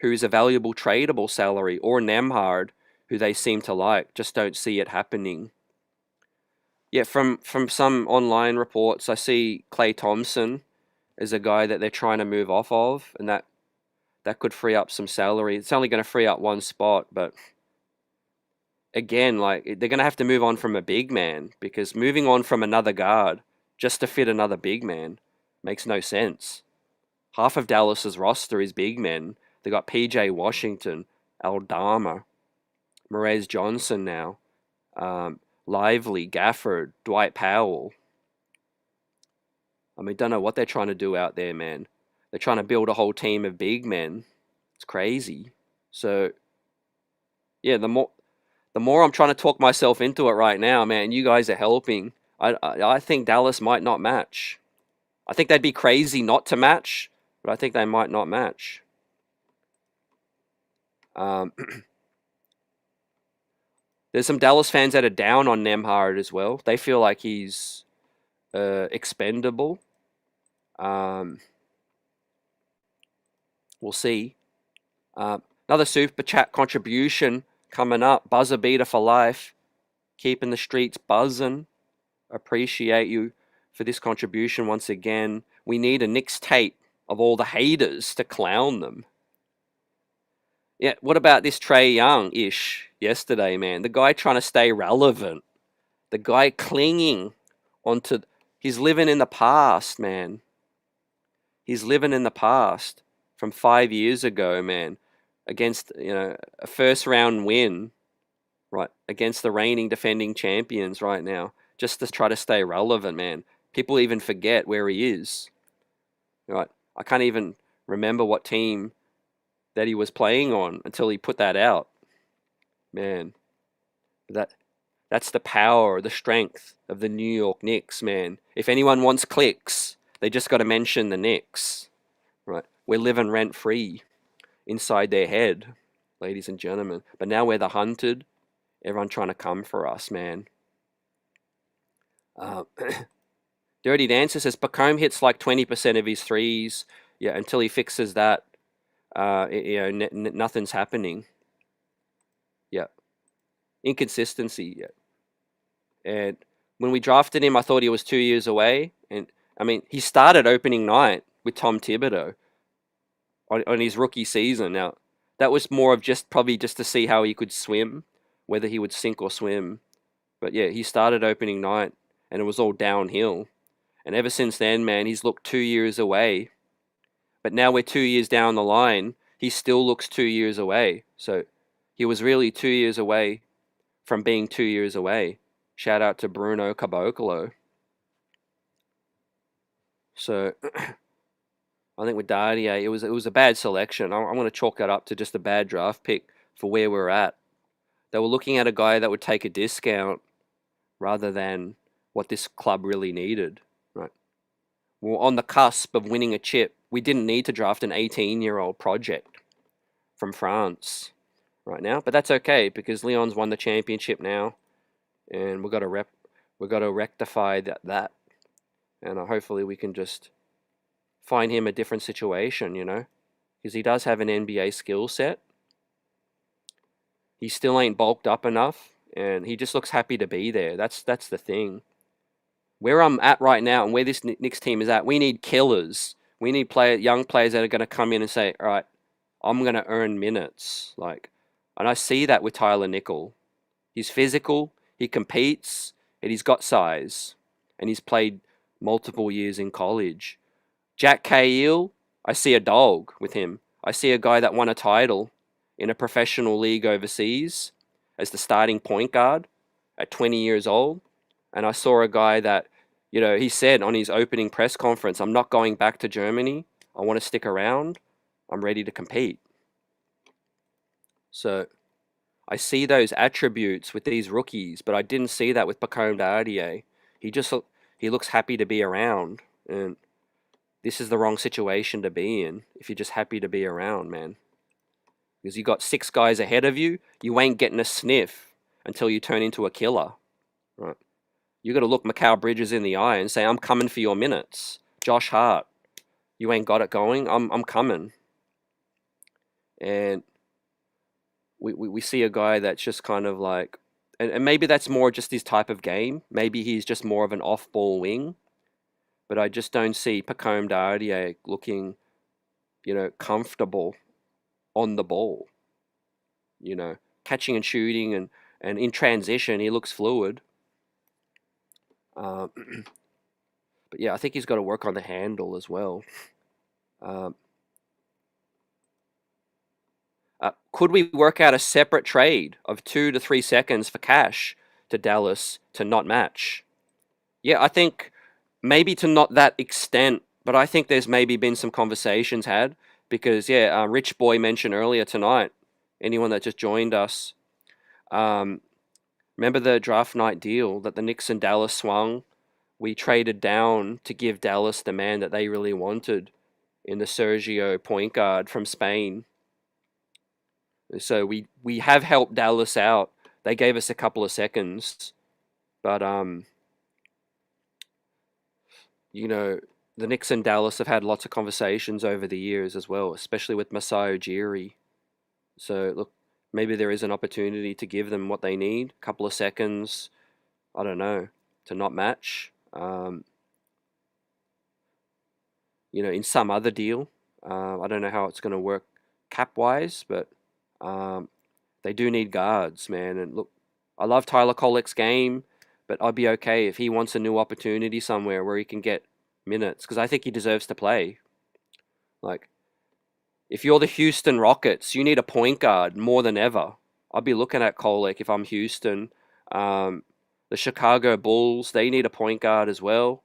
who is a valuable tradable salary, or Nemhard, who they seem to like. Just don't see it happening. Yeah, from some online reports, I see Klay Thompson is a guy that they're trying to move off of, and that could free up some salary. It's only going to free up one spot, but again, like, they're going to have to move on from a big man, because moving on from another guard just to fit another big man makes no sense. Half of Dallas's roster is big men. They got PJ Washington, Aldama, Murez Johnson now, Lively, Gafford, Dwight Powell. I mean, don't know what they're trying to do out there, man. They're trying to build a whole team of big men. It's crazy. So Yeah, the more I'm trying to talk myself into it right now, man. You guys are helping. I think Dallas might not match. I think they'd be crazy not to match, but I think they might not match. Um, there's some Dallas fans that are down on Nemhard as well. They feel like he's expendable. Um, we'll see. Another super chat contribution coming up. Buzzer beater for life. Keeping the streets buzzing. Appreciate you for this contribution once again. We need a Knicks tape of all the haters to clown them. Yeah, what about this Trae Young-ish yesterday, man? The guy trying to stay relevant. The guy clinging onto... He's living in the past, man. He's living in the past from 5 years ago, man. Against, a first-round win, right? Against the reigning defending champions right now. Just to try to stay relevant, man. People even forget where he is. Right? I can't even remember what team that he was playing on until he put that out. Man, that's the power, the strength of the New York Knicks, man. If anyone wants clicks, they just got to mention the Knicks. Right? We're living rent-free inside their head, ladies and gentlemen. But now we're the hunted. Everyone trying to come for us, man. Dirty Dancer says Bacombe hits like 20% of his threes. Yeah, until he fixes that, nothing's happening. Yeah, inconsistency. Yeah, and when we drafted him, I thought he was 2 years away. And I mean, he started opening night with Tom Thibodeau on his rookie season. Now, that was more of probably just to see how he could swim, whether he would sink or swim. But yeah, he started opening night, and it was all downhill. And ever since then, man, he's looked 2 years away. But now we're 2 years down the line. He still looks 2 years away. So he was really 2 years away from being 2 years away. Shout out to Bruno Caboclo. So I think with Dardier, it was a bad selection. I'm going to chalk that up to just a bad draft pick for where we're at. They were looking at a guy that would take a discount rather than what this club really needed. Right? We're on the cusp of winning a chip. We didn't need to draft an 18-year-old project from France right now, but that's okay because Lyon's won the championship now, and we've got to rectify that, and hopefully we can just find him a different situation, because he does have an NBA skill set. He still ain't bulked up enough, and he just looks happy to be there. That's the thing. Where I'm at right now and where this Knicks team is at, we need killers. We need young players that are going to come in and say, all right, I'm going to earn minutes. And I see that with Tyler Nickel. He's physical, he competes, and he's got size. And he's played multiple years in college. Jack Cahill, I see a dog with him. I see a guy that won a title in a professional league overseas as the starting point guard at 20 years old. And I saw a guy that, he said on his opening press conference, I'm not going back to Germany. I want to stick around. I'm ready to compete. So I see those attributes with these rookies, but I didn't see that with Bacombe Dardier. He looks happy to be around. And this is the wrong situation to be in if you're just happy to be around, man. Because you got 6 guys ahead of you, you ain't getting a sniff until you turn into a killer. Right? You got to look Mikal Bridges in the eye and say, I'm coming for your minutes. Josh Hart, you ain't got it going, I'm coming. And we see a guy that's just kind of like, and maybe that's more just his type of game. Maybe he's just more of an off-ball wing. But I just don't see Bacombe Dardier looking, comfortable on the ball. Catching and shooting and in transition, he looks fluid. But yeah, I think he's got to work on the handle as well. Could we work out a separate trade of 2 to 3 seconds for cash to Dallas to not match? Yeah, I think maybe to not that extent, but I think there's maybe been some conversations had because, Rich Boy mentioned earlier tonight, anyone that just joined us, Remember the draft night deal that the Knicks and Dallas swung? We traded down to give Dallas the man that they really wanted in the Sergio point guard from Spain. So we have helped Dallas out. They gave us a couple of seconds, but you know, the Knicks and Dallas have had lots of conversations over the years as well, especially with Masai Ujiri. So look, maybe there is an opportunity to give them what they need, a couple of seconds, I don't know, to not match. In some other deal. I don't know how it's going to work cap wise, but they do need guards, man. And look, I love Tyler Kolek's game, but I'd be okay if he wants a new opportunity somewhere where he can get minutes, because I think he deserves to play. Like, if you're the Houston Rockets, you need a point guard more than ever. I'd be looking at Kolek if I'm Houston. The Chicago Bulls, they need a point guard as well.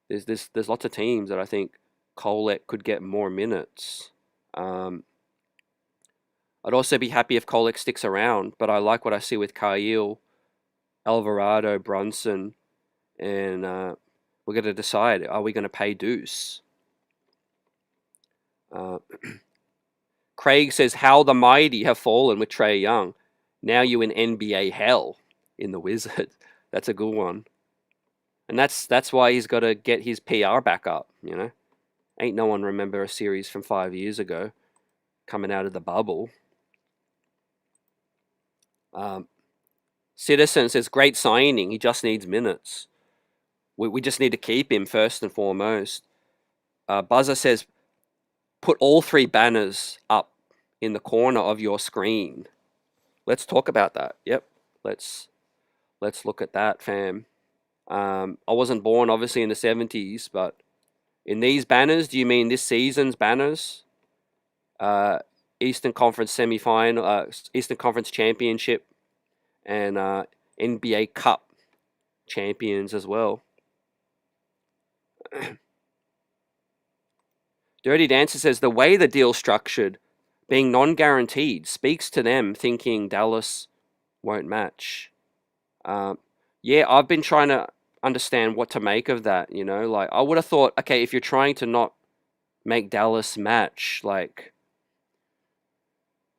There's lots of teams that I think Kolek could get more minutes. I'd also be happy if Kolek sticks around, but I like what I see with Kyle, Alvarado, Brunson, and we're going to decide, are we going to pay Deuce? Craig says, how the mighty have fallen with Trae Young. Now you in NBA hell in the Wizards. That's a good one. And that's why he's got to get his PR back up, Ain't no one remember a series from 5 years ago coming out of the bubble. Citizen says, great signing. He just needs minutes. We just need to keep him first and foremost. Buzzer says, put all three banners up in the corner of your screen. Let's talk about that. Yep. Let's look at that, fam. I wasn't born, obviously, in the 70s, but in these banners, do you mean this season's banners? Eastern Conference semi-final, Eastern Conference championship, and NBA Cup champions as well. Dirty Dancer says, the way the deal's structured, being non-guaranteed, speaks to them thinking Dallas won't match. Yeah, I've been trying to understand what to make of that, Like, I would have thought, okay, if you're trying to not make Dallas match, like,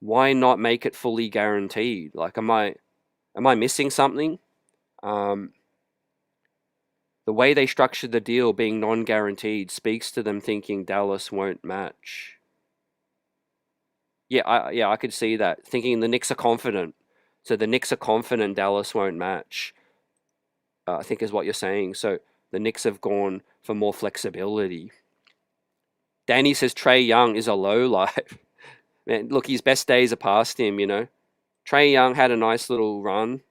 why not make it fully guaranteed? Like, am I missing something? The way they structured the deal being non-guaranteed speaks to them thinking Dallas won't match. Yeah, I could see that. Thinking the Knicks are confident. So the Knicks are confident Dallas won't match, I think is what you're saying. So the Knicks have gone for more flexibility. Danny says Trae Young is a lowlife. Man, look, his best days are past him, Trae Young had a nice little run,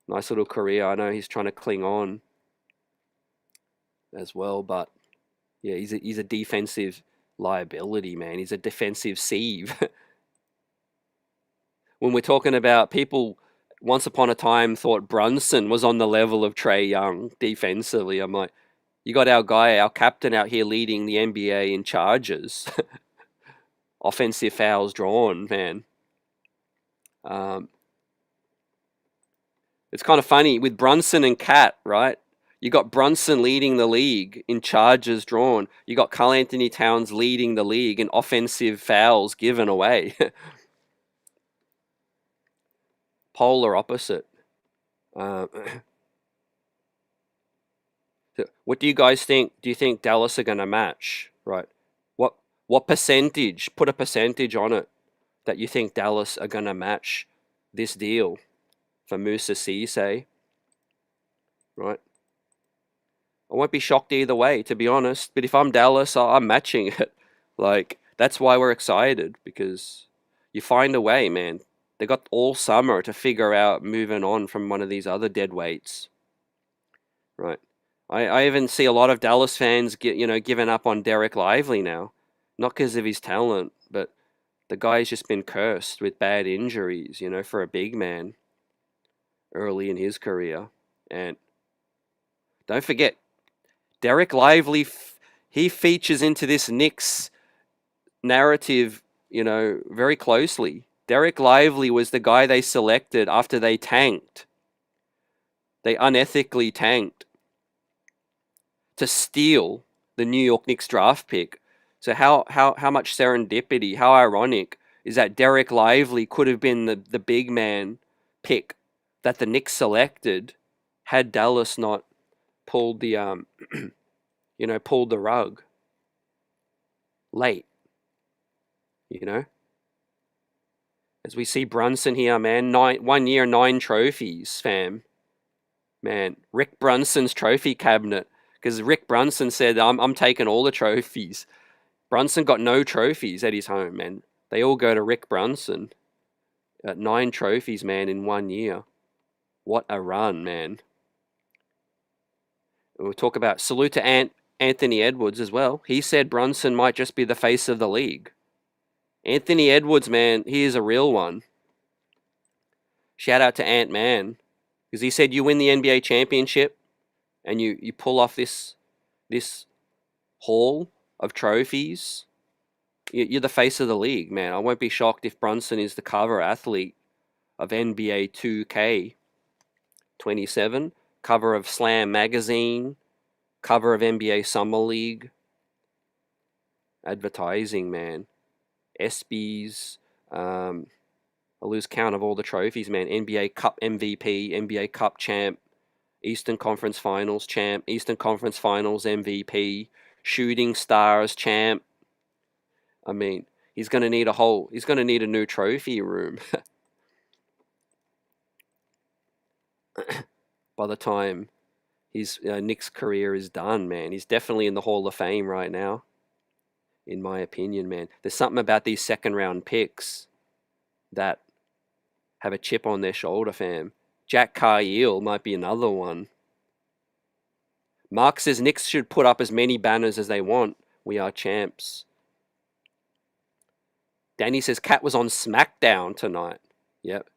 nice little career. I know he's trying to cling on as well, but yeah, he's a defensive liability, man. He's a defensive sieve. When we're talking about people, once upon a time thought Brunson was on the level of Trae Young defensively. I'm like, you got our guy, our captain out here leading the NBA in charges. Offensive fouls drawn, man. It's kind of funny with Brunson and Cat, right? You got Brunson leading the league in charges drawn. You got Karl Anthony Towns leading the league in offensive fouls given away. Polar opposite. What do you guys think? Do you think Dallas are going to match? Right. What percentage? Put a percentage on it that you think Dallas are going to match this deal for MOUSSA Cisse. Right. I won't be shocked either way, to be honest. But if I'm Dallas, I'm matching it. Like, that's why we're excited, because you find a way, man. They got all summer to figure out moving on from one of these other dead weights. Right. I even see a lot of Dallas fans giving up on Derek Lively now. Not because of his talent, but the guy's just been cursed with bad injuries, for a big man early in his career. And don't forget, Derek Lively, he features into this Knicks narrative, very closely. Derek Lively was the guy they selected after they tanked. They unethically tanked to steal the New York Knicks draft pick. So how much serendipity, how ironic is that Derek Lively could have been the big man pick that the Knicks selected had Dallas not pulled the pulled the rug late, you know? As we see Brunson here, man, 1 year, 9 trophies, fam. Man, Rick Brunson's trophy cabinet. Because Rick Brunson said, I'm taking all the trophies. Brunson got no trophies at his home, man. They all go to Rick Brunson. 9 trophies, man, in 1 year. What a run, man. And we'll talk about salute to Anthony Edwards as well. He said Brunson might just be the face of the league. Anthony Edwards, man, he is a real one. Shout out to Ant-Man. Because he said you win the NBA championship and you pull off this haul of trophies, you're the face of the league, man. I won't be shocked if Brunson is the cover athlete of NBA 2K27, cover of Slam Magazine, cover of NBA Summer League. Advertising, man. ESPYs, I lose count of all the trophies, man. NBA Cup MVP, NBA Cup champ, Eastern Conference Finals champ, Eastern Conference Finals MVP, Shooting Stars champ. I mean, he's going to need a new trophy room by the time his Knicks career is done, man. He's definitely in the Hall of Fame right now, in my opinion, man. There's something about these second round picks that have a chip on their shoulder, fam. Jack Cargill might be another one. Mark says Knicks should put up as many banners as they want. We are champs. Danny says Cat was on SmackDown tonight. Yep.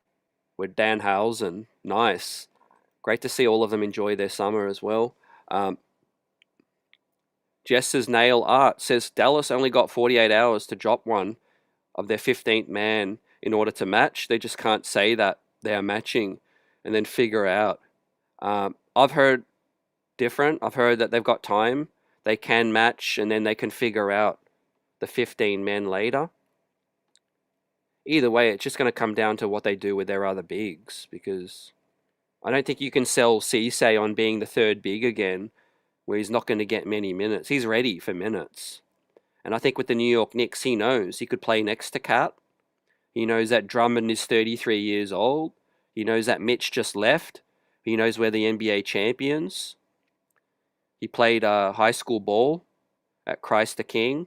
With Danhausen. Nice. Great to see all of them enjoy their summer as well. Jess's Nail Art says Dallas only got 48 hours to drop one of their 15th man in order to match. They just can't say that they are matching and then figure out. I've heard different. I've heard that they've got time. They can match and then they can figure out the 15 men later. Either way, it's just going to come down to what they do with their other bigs, because I don't think you can sell Cisse on being the third big again, where he's not going to get many minutes. He's ready for minutes. And I think with the New York Knicks, he knows he could play next to Cat. He knows that Drummond is 33 years old. He knows that Mitch just left. He knows we're the NBA champions. He played high school ball at Christ the King.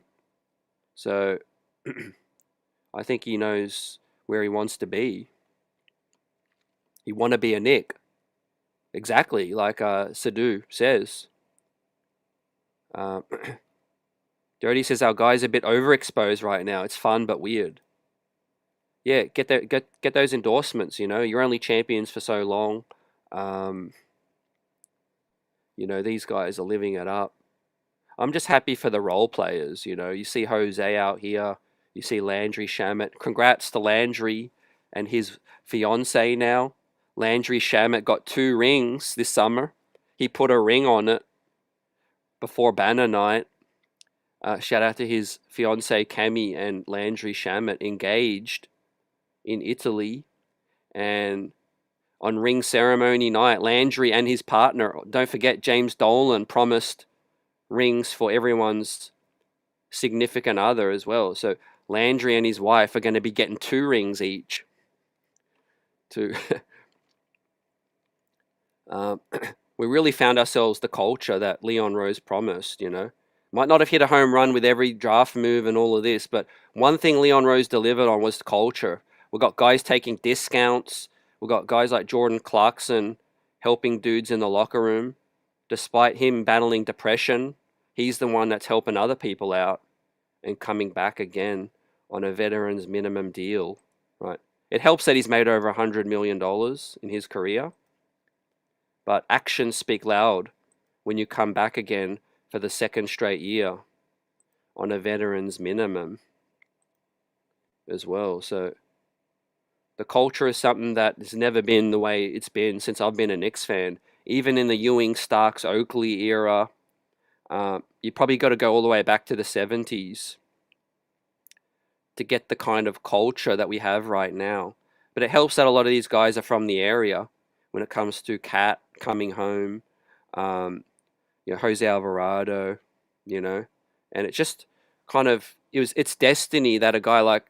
So I think he knows where he wants to be. He want to be a Knick. Exactly, like Sadhu says. Dirty says our guy's a bit overexposed right now. It's fun but weird. Yeah, get those endorsements. You know, you're only champions for so long. You know, these guys are living it up. I'm just happy for the role players. You know, you see Jose out here. You see Landry Shamet. Congrats to Landry and his fiance now. Landry Shamet got 2 rings this summer. He put a ring on it before banner night. Shout out to his fiance Cami and Landry Shamet, engaged in Italy. And on ring ceremony night, Landry and his partner, don't forget James Dolan, promised rings for everyone's significant other as well. So Landry and his wife are going to be getting 2 rings each. We really found ourselves the culture that Leon Rose promised, you know. Might not have hit a home run with every draft move and all of this, but one thing Leon Rose delivered on was culture. We got guys taking discounts. We got guys like Jordan Clarkson helping dudes in the locker room. Despite him battling depression, he's the one that's helping other people out and coming back again on a veteran's minimum deal, right? It helps that he's made over $100 million in his career. But actions speak loud when you come back again for the 2nd straight year on a veteran's minimum as well. So The culture is something that has never been the way it's been since I've been a Knicks fan. Even in the Ewing, Starks, Oakley era, you probably got to go all the way back to the 70s to get the kind of culture that we have right now. But it helps that a lot of these guys are from the area when it comes to Cat coming home, um, Jose Alvarado, you know, and it just kind of it's destiny that a guy like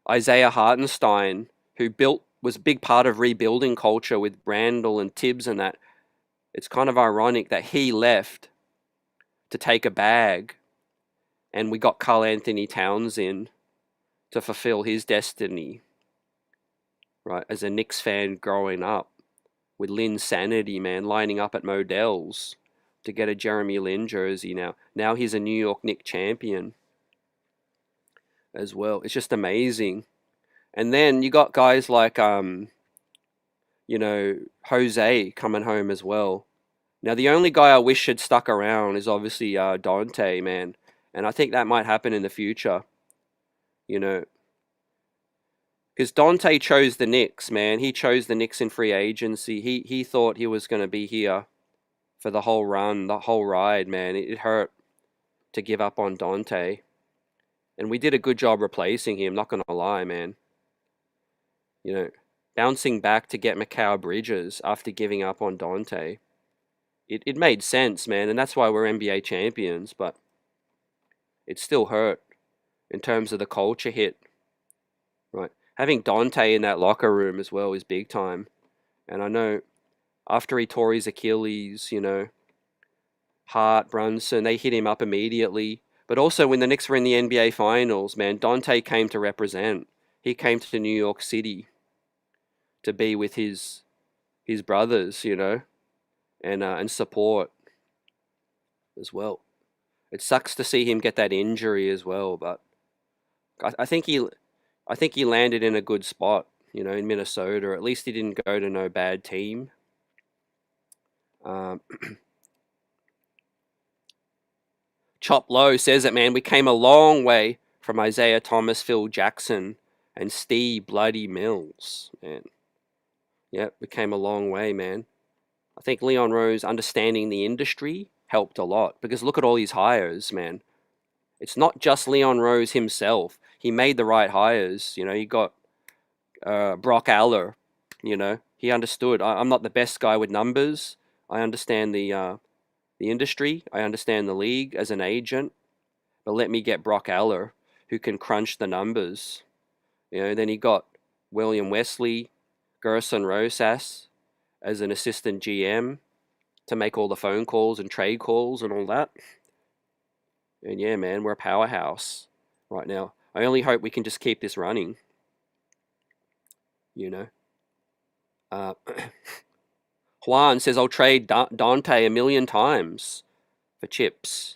Isaiah Hartenstein, who was a big part of rebuilding culture with Randall and Tibbs and that. It's kind of ironic that he left to take a bag, and we got Karl Anthony Towns in to fulfill his destiny, right? As a Knicks fan growing up, with Lynn Sanity, man, lining up at Modell's to get a Jeremy Lin jersey now. Now he's a New York Knicks champion as well. It's just amazing. And then you got guys like, Jose coming home as well. Now, the only guy I wish had stuck around is obviously Dante, man. And I think that might happen in the future, you know. Because Dante chose the Knicks, man. He chose the Knicks in free agency. He thought he was going to be here for the whole run, the whole ride, man. It hurt to give up on Dante. And we did a good job replacing him, not going to lie, man. You know, bouncing back to get Mikal Bridges after giving up on Dante. It made sense, man, and that's why we're NBA champions, but it still hurt in terms of the culture hit, right? Having Dante in that locker room as well is big time. And I know after he tore his Achilles, Hart, Brunson, they hit him up immediately. But also when the Knicks were in the NBA Finals, man, Dante came to represent. He came to New York City to be with his brothers, and support as well. It sucks to see him get that injury as well, but I think he landed in a good spot, in Minnesota. Or at least he didn't go to no bad team. Chop Low says it, man. We came a long way from Isaiah Thomas, Phil Jackson, and Steve Bloody Mills, man. Yep, we came a long way, man. I think Leon Rose understanding the industry helped a lot, because look at all these hires, man. It's not just Leon Rose himself. He made the right hires. He got Brock Aller. He understood. I'm not the best guy with numbers. I understand the industry. I understand the league as an agent. But let me get Brock Aller, who can crunch the numbers. Then he got William Wesley, Gerson Rosas as an assistant GM to make all the phone calls and trade calls and all that. And yeah, man, we're a powerhouse right now. I only hope we can just keep this running. Juan says, I'll trade Dante 1,000,000 times for chips.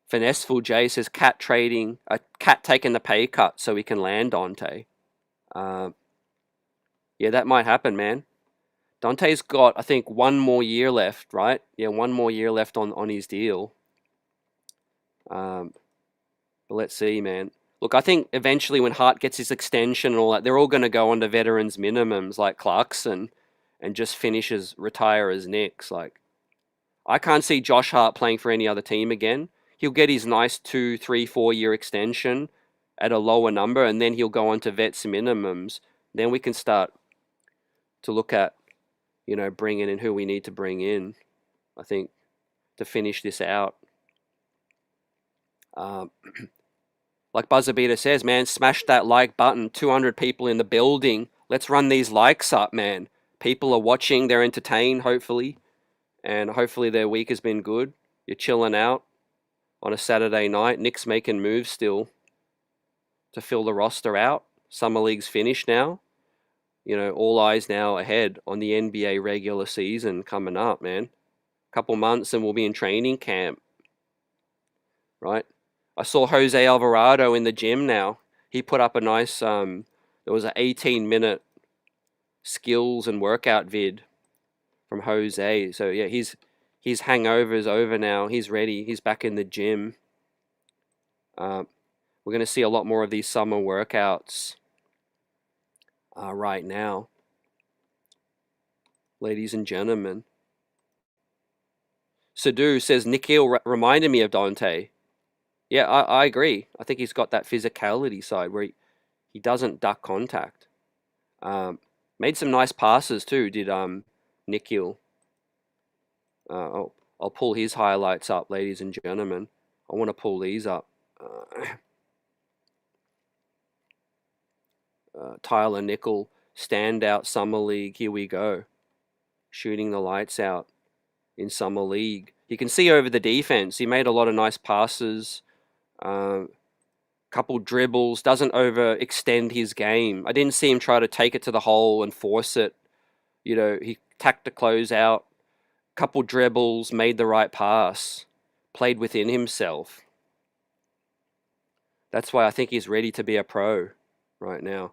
Finessful J says, Cat taking the pay cut so we can land Dante. Yeah, that might happen, man. Dante's got, I think, 1 more year left, right? Yeah, 1 more year left on his deal. But let's see, man. Look, I think eventually when Hart gets his extension and all that, they're all going to go on to veterans minimums like Clarkson and just retire as Knicks. Like, I can't see Josh Hart playing for any other team again. He'll get his nice 2, 3, 4-year extension at a lower number, and then he'll go on to vets minimums. Then we can start to look at, bringing in who we need to bring in, I think, to finish this out. Like Buzzerbeater says, man, smash that like button. 200 people in the building. Let's run these likes up, man. People are watching. They're entertained, hopefully. And hopefully their week has been good. You're chilling out on a Saturday night. Knicks making moves still to fill the roster out. Summer League's finished now. All eyes now ahead on the NBA regular season coming up, man. Couple months and we'll be in training camp. Right? I saw Jose Alvarado in the gym now. He put up a nice, there was an 18-minute skills and workout vid from Jose. So yeah, his hangover's over now. He's ready. He's back in the gym. We're going to see a lot more of these summer workouts right now, ladies and gentlemen. Sadhu says Nikhil reminded me of Dante. Yeah, I agree. I think he's got that physicality side where he doesn't duck contact. Made some nice passes too, did Nikhil. I'll pull his highlights up, ladies and gentlemen. I want to pull these up. Tyler Nickel, standout summer league. Here we go. Shooting the lights out in summer league. You can see over the defense, he made a lot of nice passes. Couple dribbles, doesn't overextend his game. I didn't see him try to take it to the hole and force it. You know, he tacked the close out. Couple dribbles, made the right pass. Played within himself. That's why I think he's ready to be a pro right now.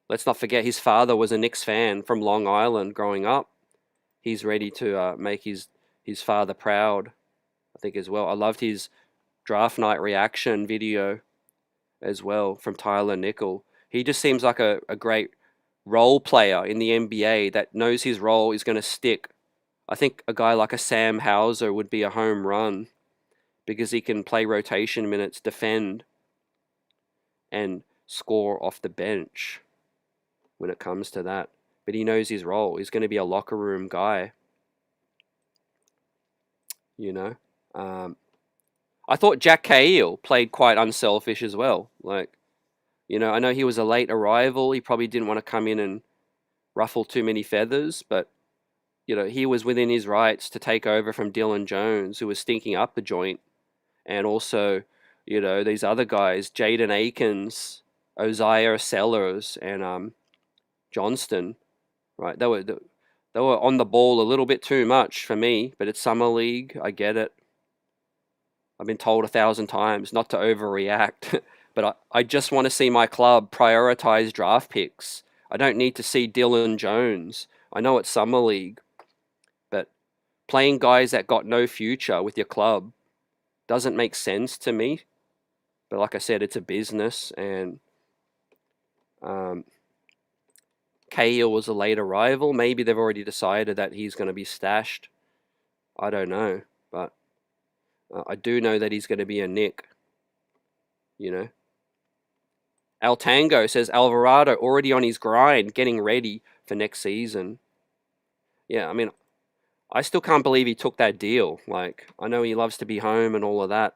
Let's not forget his father was a Knicks fan from Long Island growing up. He's ready to make his father proud, I think, as well. I loved his draft night reaction video as well from Tyler Nickel. He just seems like a great role player in the NBA that knows his role is going to stick. I think a guy like a Sam Hauser would be a home run because he can play rotation minutes, defend, and score off the bench when it comes to that. But he knows his role. He's going to be a locker room guy. You know? I thought Jack Cahill played quite unselfish as well. Like, you know, I know he was a late arrival. He probably didn't want to come in and ruffle too many feathers, but, you know, he was within his rights to take over from Dylan Jones, who was stinking up the joint. And also, you know, these other guys, Jaden Akins, Osiah Sellers, and Johnston, right? They were on the ball a little bit too much for me, but it's summer league. I get it. I've been told 1,000 times not to overreact, but I just want to see my club prioritize draft picks. I don't need to see Dylan Jones. I know it's summer league, but playing guys that got no future with your club doesn't make sense to me. But like I said, it's a business, and Cahill was a late arrival. Maybe they've already decided that he's going to be stashed. I don't know, but I do know that he's going to be a Knick. You know. Al Tango says Alvarado already on his grind, getting ready for next season. Yeah, I mean, I still can't believe he took that deal. Like, I know he loves to be home and all of that.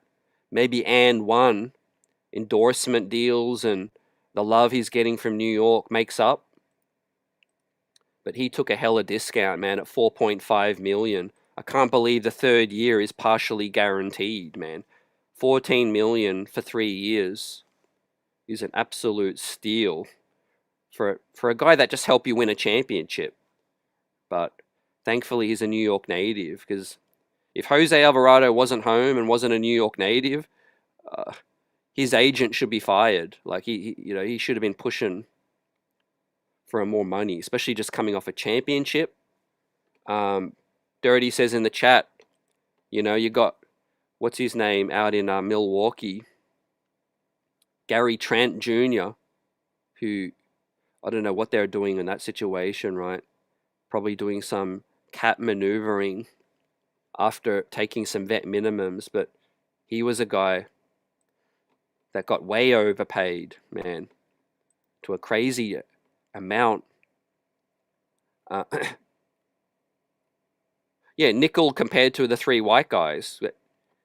Maybe and one endorsement deals and the love he's getting from New York makes up. But he took a hella discount, man, at 4.5 million. I can't believe the third year is partially guaranteed, man. 14 million for 3 years is an absolute steal for a guy that just helped you win a championship. But thankfully he's a New York native, because if Jose Alvarado wasn't home and wasn't a New York native, his agent should be fired. Like he should have been pushing for more money, especially just coming off a championship. Dirty says in the chat, you know, you got, what's his name out in Milwaukee, Gary Trent Jr., who, I don't know what they're doing in that situation, right? Probably doing some cap maneuvering after taking some vet minimums, but he was a guy that got way overpaid, man, to a crazy amount. Yeah, Nickel compared to the three white guys,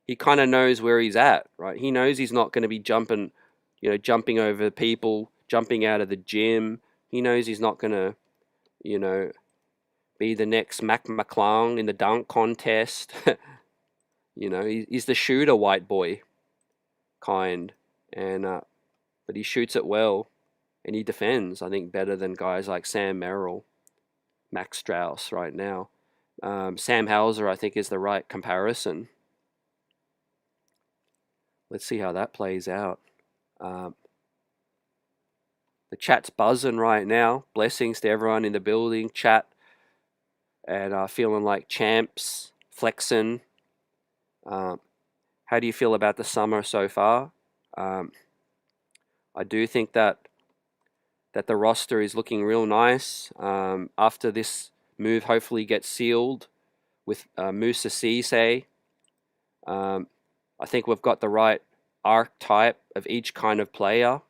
he kind of knows where he's at, right? He knows he's not going to be jumping over people, jumping out of the gym. He knows he's not going to, be the next Mac McClung in the dunk contest. He's the shooter white boy kind, and but he shoots it well, and he defends, I think, better than guys like Sam Merrill, Max Strauss right now. Sam Hauser, I think, is the right comparison. Let's see how that plays out. The chat's buzzing right now. Blessings to everyone in the building, chat, and feeling like champs, flexing. How do you feel about the summer so far? I do think that that the roster is looking real nice. After this move hopefully gets sealed with MOUSSA Cisse, I think we've got the right archetype of each kind of player.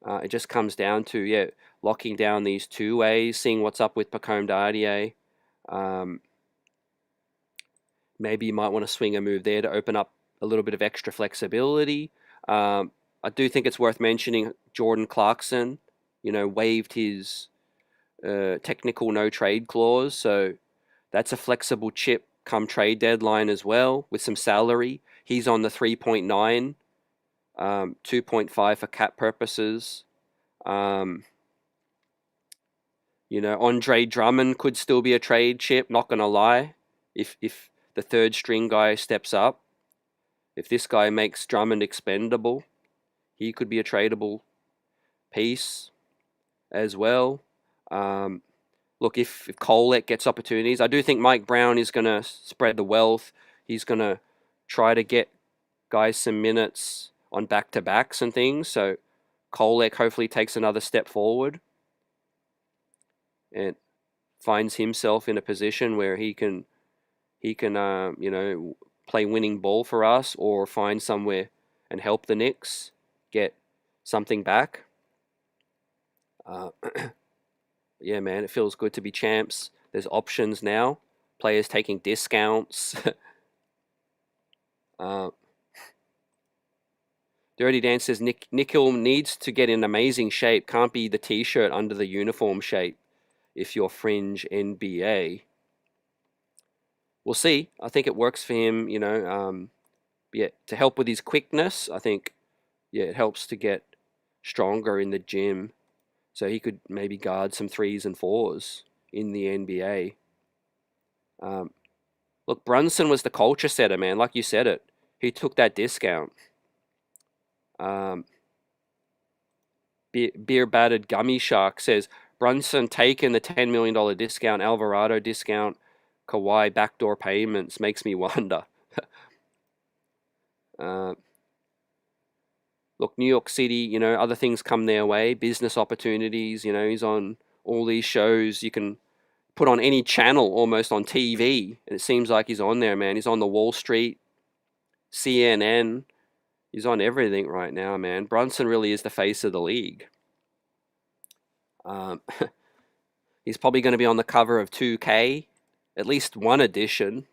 It just comes down to, locking down these two ways, seeing what's up with Pacome Dardier. Maybe you might want to swing a move there to open up a little bit of extra flexibility. I do think it's worth mentioning Jordan Clarkson, waived his technical no trade clause. So that's a flexible chip come trade deadline as well with some salary. He's on the 3.9, 2.5 for cap purposes. Andre Drummond could still be a trade chip, not going to lie. If the third string guy steps up, if this guy makes Drummond expendable, he could be a tradable piece as well. Look, if Kolek gets opportunities, I do think Mike Brown is going to spread the wealth. He's going to try to get guys some minutes on back-to-backs and things. So Kolek hopefully takes another step forward and finds himself in a position where he can play winning ball for us, or find somewhere and help the Knicks get something back. Yeah, man, it feels good to be champs. There's options now. Players taking discounts. Dirty Dan says Nickel needs to get in amazing shape. Can't be the t-shirt under the uniform shape if you're fringe NBA. We'll see. I think it works for him, to help with his quickness. I think, it helps to get stronger in the gym. So he could maybe guard some 3s and 4s in the NBA. Look, Brunson was the culture setter, man. Like you said it. He took that discount. Beer-battered Gummy Shark says, Brunson taking the $10 million discount, Alvarado discount, Kawhi backdoor payments, makes me wonder. Look, New York City, other things come their way, business opportunities, he's on all these shows you can put on any channel almost on TV, and it seems like he's on there, man. He's on the Wall Street, CNN, he's on everything right now, man. Brunson really is the face of the league. He's probably going to be on the cover of 2K, at least one edition.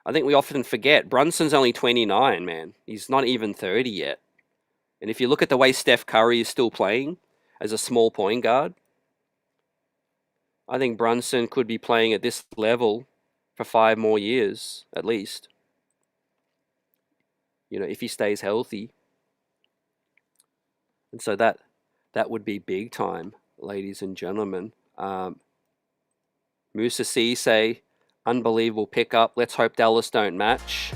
I think we often forget Brunson's only 29, man. He's not even 30 yet. And if you look at the way Steph Curry is still playing as a small point guard, I think Brunson could be playing at this level for 5 more years, at least. If he stays healthy. And so that would be big time, ladies and gentlemen. MOUSSA Cisse, unbelievable pickup. Let's hope Dallas don't match.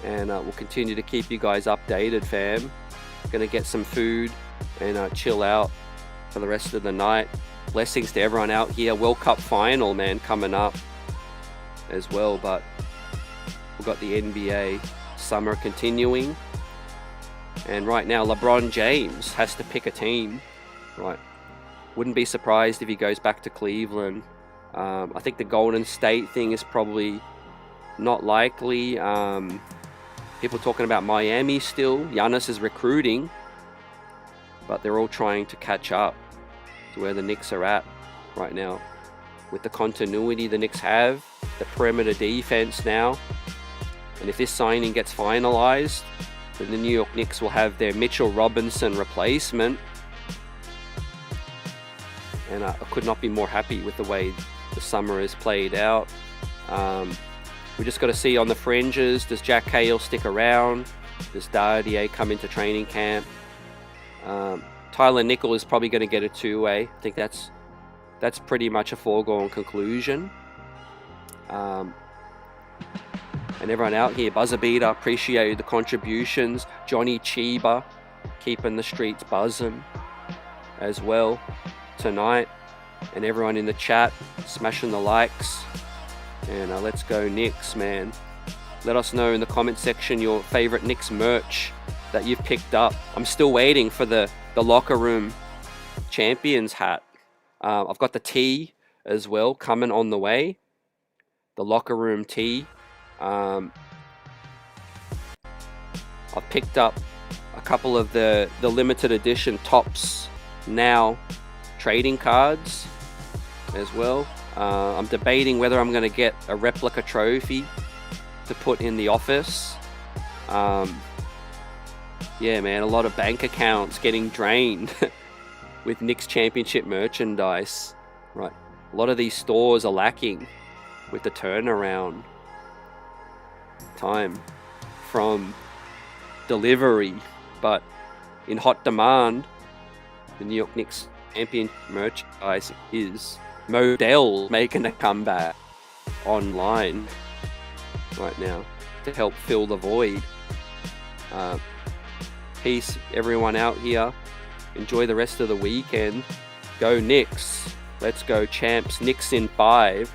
And we'll continue to keep you guys updated, fam. Gonna get some food and chill out for the rest of the night. Blessings to everyone out here. World Cup final, man, coming up as well. But we've got the NBA summer continuing. And right now, LeBron James has to pick a team. Right. Wouldn't be surprised if he goes back to Cleveland. I think the Golden State thing is probably not likely. People talking about Miami still. Giannis is recruiting. But they're all trying to catch up to where the Knicks are at right now. With the continuity the Knicks have, the perimeter defense now. And if this signing gets finalized, then the New York Knicks will have their Mitchell Robinson replacement. And I could not be more happy with the way the summer has played out. We just got to see on the fringes, does Jack Cahill stick around? Does Dardier come into training camp? Tyler Nickel is probably going to get a 2-way. I think that's pretty much a foregone conclusion. And everyone out here, buzzer beater, appreciated the contributions. Johnny Chiba keeping the streets buzzing as well tonight. And everyone in the chat smashing the likes. And let's go Knicks, man. Let us know in the comment section your favorite Knicks merch that you've picked up. I'm still waiting for the locker room champions hat. I've got the tee as well coming on the way. The locker room tee. I've picked up a couple of the limited edition Tops Now trading cards as well. I'm debating whether I'm going to get a replica trophy to put in the office. Yeah, man, a lot of bank accounts getting drained with Knicks championship merchandise. Right, a lot of these stores are lacking with the turnaround time from delivery, but in hot demand, the New York Knicks champion merchandise is Modell making a comeback online right now to help fill the void. Peace, everyone out here. Enjoy the rest of the weekend. Go Knicks. Let's go champs. Knicks in 5.